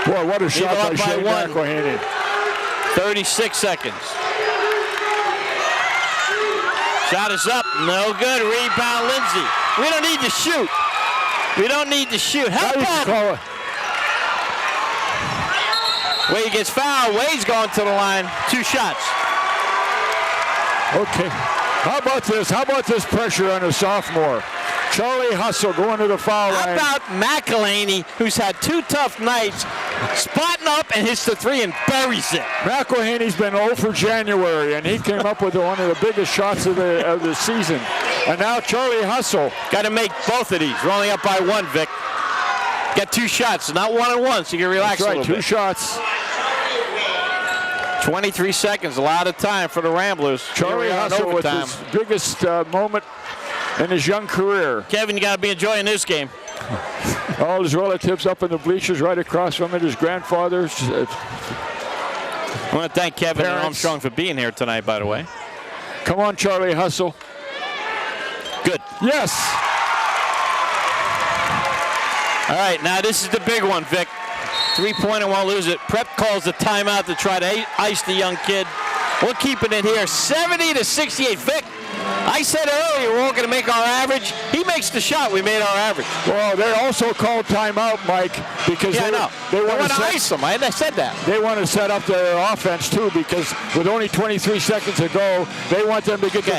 Boy, what a shot by Shane McElhaney. 36 seconds. Shot is up. No good. Rebound, Lindsay. We don't need to shoot. We don't need to shoot. How about Wade gets fouled. Wade's going to the line. 2 shots. Okay. How about this? How about this pressure on a sophomore? Charlie Hustle going to the foul line. How about McElhaney, who's had 2 tough nights, spotting up and hits the 3 and buries it. McElhaney's been 0 for January, and he came up with one of the biggest shots of the season. And now Charlie Hustle. Got to make both of these. We're only up by 1, Vic. Got 2 shots, not 1 and 1, so you can relax That's right, a little bit. 2 shots. 23 seconds, a lot of time for the Ramblers. Charlie Hustle with his biggest moment in his young career. Kevin, you got to be enjoying this game. All his relatives up in the bleachers right across from it, his grandfather's. I want to thank Kevin Parents. and Armstrong for being here tonight, by the way. Come on, Charlie Hustle. Good. Yes. All right, now this is the big one, Vic. 3-pointer, won't lose it. Prep calls the timeout to try to ice the young kid. We're keeping it here, 70-68. Vic, I said earlier we're all going to make our average. He makes the shot. We made our average. Well, they also called timeout, Mike, because they want to ice them. I said that. They want to set up their offense too, because with only 23 seconds to go, they want them to get the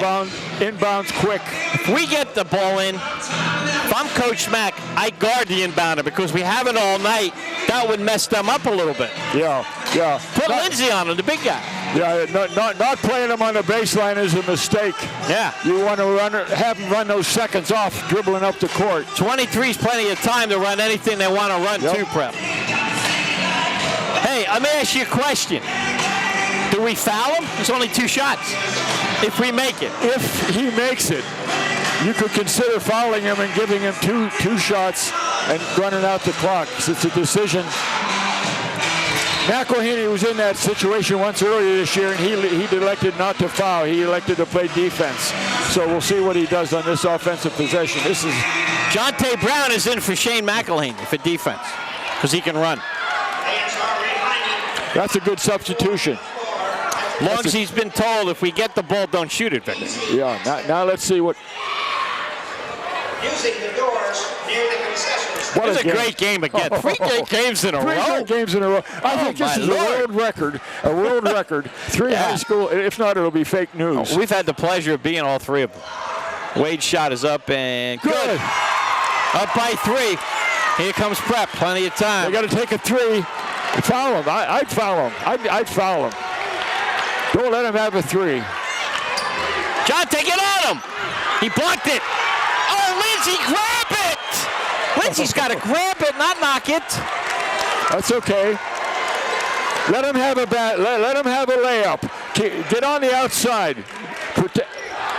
inbounds quick. If we get the ball in, if I'm Coach Mack, I guard the inbounder because we have it all night. That would mess them up a little bit. Yeah. Put Lindsay on him, the big guy. Yeah, not playing him on the baseline is a mistake. Yeah. You want to have him run those seconds off, dribbling up the court. 23 is plenty of time to run anything they want to run to, Prep. Hey, let me ask you a question. Do we foul him? It's only 2 shots. If we make it. If he makes it, you could consider fouling him and giving him two shots and running out the clock. It's a decision. McElhaney was in that situation once earlier this year, and he elected not to foul. He elected to play defense. So we'll see what he does on this offensive possession. This is Jonte Brown is in for Shane McElhaney for defense because he can run. That's a good substitution. As long as he's been told, if we get the ball, don't shoot it, Victor. Yeah, now let's see what. Using the doors near the concession stand. What a great game again. 3 great games in a row. 3 great games in a row. I think this is a world record. 3 high school. If not, it'll be fake news. We've had the pleasure of being all 3 of them. Wade's shot is up and good. Up by 3. Here comes Prep. Plenty of time. They got to take a 3. Foul him. I'd foul him. I'd foul him. Don't let him have a 3. Jonte, get on him. He blocked it. Oh, Lindsay, grab it. Lindsay's got to grab it, not knock it. That's okay. Let him have a let him have a layup. Get on the outside.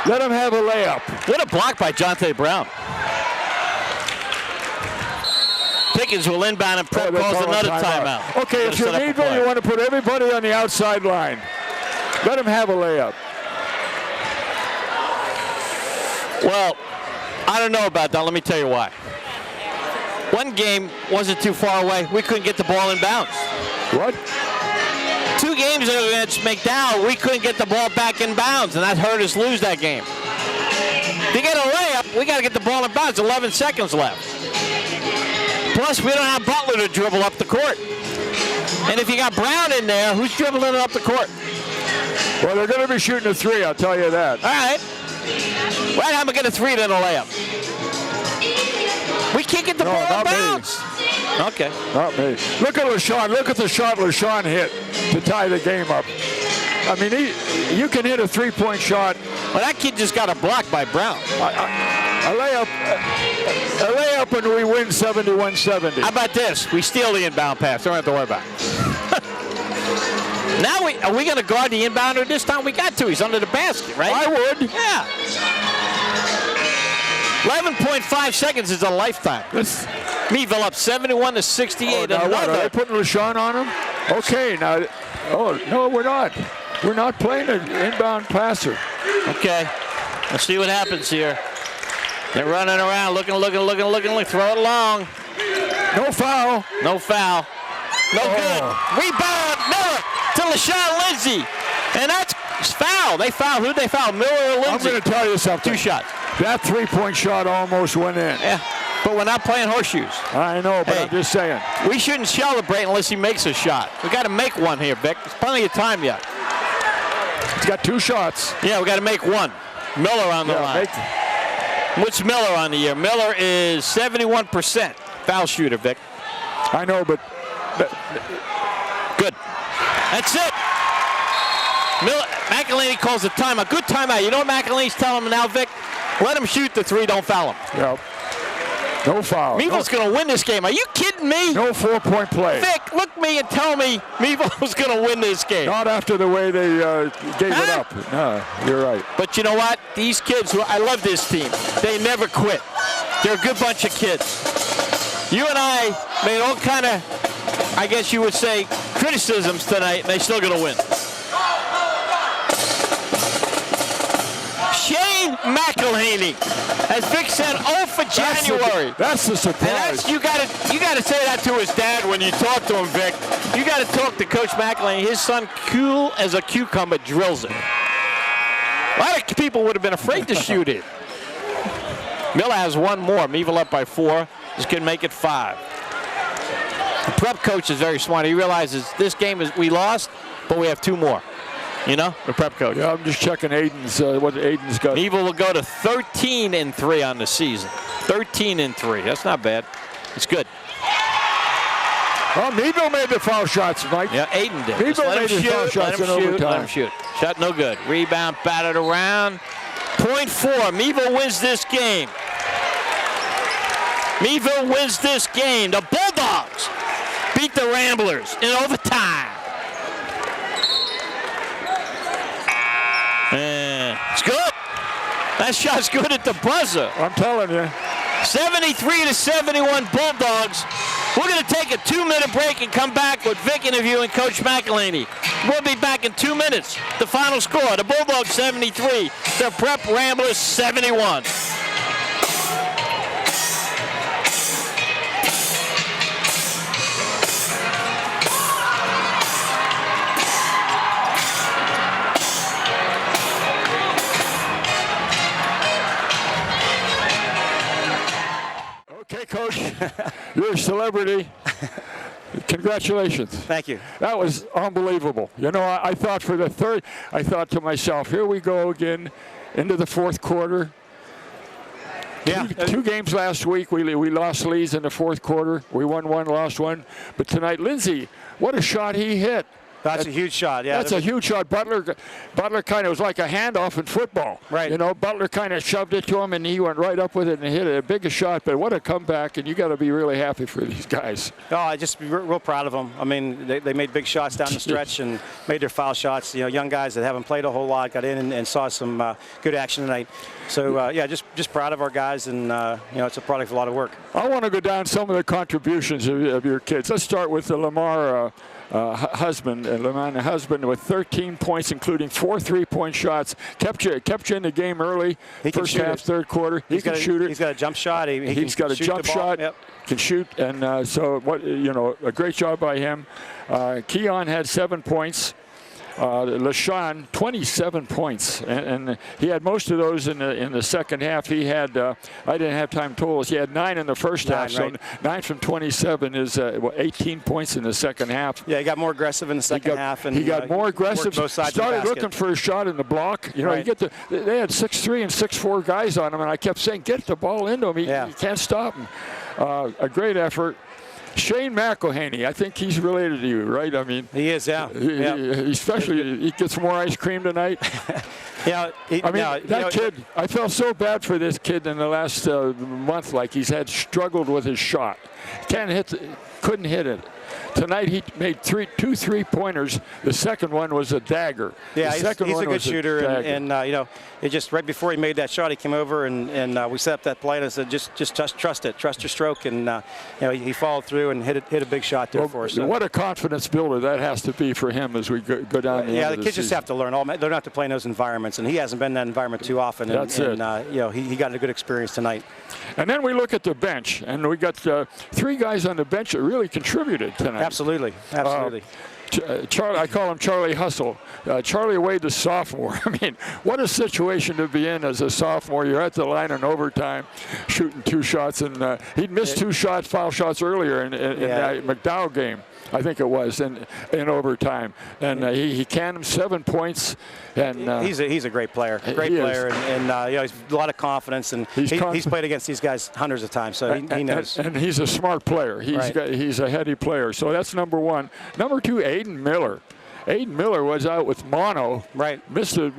Let him have a layup. What a block by Jonte Brown. Pickens will inbound and Prep calls another timeout. Okay, if you're Meadville, you want to put everybody on the outside line. Let him have a layup. Well, I don't know about that. Let me tell you why. One game wasn't too far away. We couldn't get the ball in bounds. What? 2 games against McDowell, we couldn't get the ball back in bounds, and that hurt us lose that game. To get a layup, we got to get the ball in bounds. 11 seconds left. Plus, we don't have Butler to dribble up the court. And if you got Brown in there, who's dribbling up the court? Well, they're going to be shooting a 3, I'll tell you that. All right. Right, I'm going to get a 3 then a layup. We can't get the ball in bounds. Okay. Not me. Look at LaShawn. Look at the shot LaShawn hit to tie the game up. I mean, you can hit a 3-point shot. Well, that kid just got a block by Brown. A layup and we win 71-70. How about this? We steal the inbound pass. Don't have to worry about it. Now, are we going to guard the inbounder this time? We got to. He's under the basket, right? I would. Yeah. 11.5 seconds is a lifetime. Meadville up 71-68. Now what, are they putting LaShawn on him? Okay, now. Oh, no, we're not. We're not playing an inbound passer. Okay. Let's see what happens here. They're running around, looking. Throw it long. No foul. No foul. No good. Rebound. Miller to LaShawn Lindsay. And that's foul. They fouled. Who'd they foul? Miller or Lindsay? I'm going to tell you something. 2 shots. That 3-point shot almost went in. Yeah. But we're not playing horseshoes. I know, but I'm just saying. We shouldn't celebrate unless he makes a shot. We got to make one here, Vic. There's plenty of time yet. He's got 2 shots. Yeah, we got to make one. Miller on the line. What's Miller on the year? Miller is 71% foul shooter, Vic. I know, but good. That's it. McElhaney calls a timeout. Good timeout. You know what McElhaney's telling him now, Vic? Let him shoot the three. Don't foul him. Yep. No foul. Meadville's going to win this game. Are you kidding me? No 4-point play. Vic, look me and tell me Meadville's going to win this game. Not after the way they gave it up. No, you're right. But you know what? These kids, I love this team. They never quit. They're a good bunch of kids. You and I made all kind of, I guess you would say, criticisms tonight, and they're still going to win. Shane McElhaney, as Vic said, 0 for January. That's the surprise. And that's, you got to say that to his dad when you talk to him, Vic. You got to talk to Coach McElhaney. His son, cool as a cucumber, drills it. A lot of people would have been afraid to shoot it. Miller has one more. Meadville up by 4. This could make it 5. The prep coach is very smart. He realizes this game we lost, but we have 2 more. You know, the prep coach. Yeah, I'm just checking Aiden's what Aiden's got. Meadville will go to 13-3 on the season. 13-3. That's not bad. It's good. Well, Meadville made the foul shots, Mike. Yeah, Aiden did. Meadville made the foul shots in overtime. Let him shoot. Shot no good. Rebound batted around. Point 4. Meadville wins this game. Meadville wins this game. The Bulldogs beat the Ramblers in overtime. And it's good. That shot's good at the buzzer. I'm telling you. 73-71 Bulldogs. We're going to take a 2-minute break and come back with Vic interviewing Coach McElhaney. We'll be back in 2 minutes. The final score, the Bulldogs 73, the Prep Ramblers 71. Okay, Coach, you're a celebrity. Congratulations. Thank you. That was unbelievable. You know, I thought for the third, I thought to myself, here we go again into the fourth quarter. Yeah. Two games last week. We lost leads in the fourth quarter. We won one, lost one. But tonight, Lindsay, what a shot he hit. That's a huge shot, yeah. That's a huge shot. Butler kind of was like a handoff in football. Right. You know, Butler kind of shoved it to him, and he went right up with it and hit it. A big shot, but what a comeback, and you got to be really happy for these guys. Oh, I just real proud of them. I mean, they made big shots down the stretch and made their foul shots. You know, young guys that haven't played a whole lot got in and saw some good action tonight. So, yeah, just proud of our guys, and, you know, it's a product of a lot of work. I want to go down some of the contributions of your kids. Let's start with the Lamar husband with 13 points, including 4 3-point shots. Kept you in the game early. First half, third quarter. He can shoot it. He's got a jump shot. He's got a jump shot. Yep. Can shoot, and so what? You know, a great job by him. Keon had 7 points. LaShawn, 27 points, and he had most of those in the second half. He had, I didn't have time totals. He had 9 in the first half, right. So 9 from 27 is 18 points in the second half. Yeah, he got more aggressive in the second half, and he got more aggressive. Both sides started of the looking for a shot in the block. You know, right. They had 6'3" and 6'4" guys on him, and I kept saying, get the ball into him. You can't stop him. A great effort. Shane McElhaney, I think he's related to you, right? I mean, he is, yeah. Especially, he gets more ice cream tonight. Yeah, kid, I felt so bad for this kid in the last month. Like he's had struggled with his shot, couldn't hit it. Tonight he made 2 3-pointers. The second one was a dagger. Yeah, he's a good shooter, and you know, it just right before he made that shot, he came over and we set up that play and I said, just trust it, trust your stroke, and you know, he followed through and hit a big shot there for us. So. What a confidence builder that has to be for him as we go down. The kids just have to learn. They don't have to play in those environments, and he hasn't been in that environment too often. That's it. You know, he got a good experience tonight. And then we look at the bench, and we got 3 guys on the bench that really contributed tonight. Absolutely. Charlie, I call him Charlie Hustle. Charlie Wade, the sophomore. I mean, what a situation to be in as a sophomore. You're at the line in overtime, shooting 2 shots, and he'd missed 2 foul shots earlier in that McDowell game, I think it was, in overtime. And he canned him 7 points. And he's a great player, and you know, he's a lot of confidence, and he's played against these guys hundreds of times, so he knows. And he's a smart player. He's a heady player. So that's number 1. Number 2, Aiden Miller. Aiden Miller was out with mono. Right. Missed the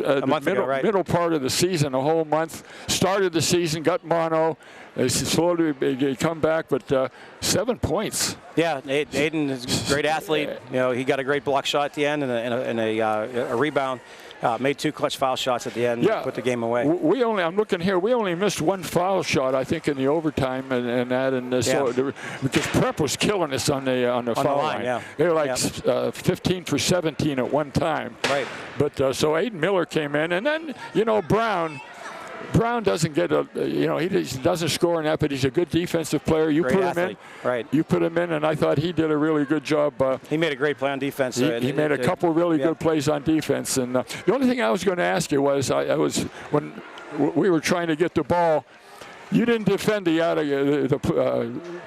middle part of the season, a whole month. Started the season, got mono. They slowly come back, but 7 points. Yeah, Aiden is a great athlete. You know, he got a great block shot at the end and a rebound. Made 2 clutch foul shots at the end. Yeah, put the game away. I'm looking here. We only missed 1 foul shot, I think, in the overtime so because Prep was killing us on the foul line. Yeah. They were like 15 for 17 at one time. Right. But so Aiden Miller came in, and then Brown doesn't get he doesn't score in that, but he's a good defensive player. You put him in, right? You put him in, and I thought he did a really good job. He made a great play on defense. He made a couple really good plays on defense. And the only thing I was going to ask you was, when we were trying to get the ball. You didn't defend the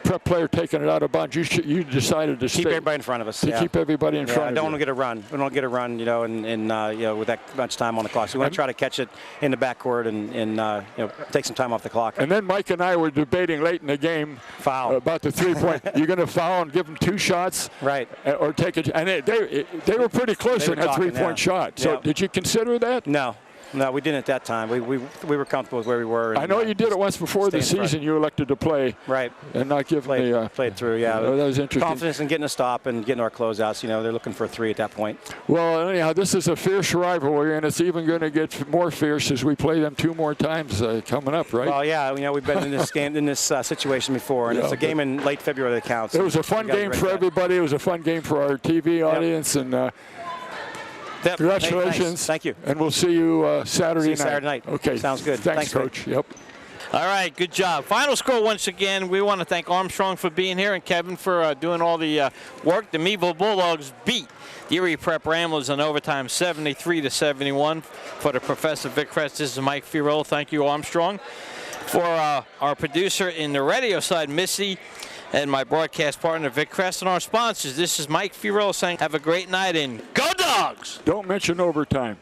Prep player taking it out of bounds. You decided to keep everybody in front of us. Keep everybody in front of you. I don't want to get a run. We don't get a run, you know, and you know, with that much time on the clock. So we want to try to catch it in the backcourt and you know, take some time off the clock. And then Mike and I were debating late in the game about the 3-point. You're going to foul and give them 2 shots, right? Or take it. And they were pretty close in that 3-point shot. So did you consider that? No, we didn't at that time. We were comfortable with where we were. I know you did it once before the season. You elected to play, right, and not give played through. Yeah, that was interesting. Confidence in getting a stop and getting our closeouts. You know, they're looking for a 3 at that point. Well, anyhow, this is a fierce rivalry, and it's even going to get more fierce as we play them 2 more times coming up, right? Well, yeah, you know, we've been in this game, in this situation before, and it's a game in late February that counts. It was a fun game for everybody. It was a fun game for our TV audience, and. Congratulations. Thank you. And we'll see you Saturday night. Okay. Sounds good. Thanks Coach. Yep. All right, good job. Final score once again. We want to thank Armstrong for being here and Kevin for doing all the work. The Meadville Bulldogs beat the Erie Prep Ramblers in overtime 73-71 for the Professor Vic Crest. This is Mike Fiorillo. Thank you, Armstrong. For our producer in the radio side, Missy, and my broadcast partner, Vic Crest, and our sponsors. This is Mike Fiorillo saying have a great night and go Dogs! Don't mention overtime.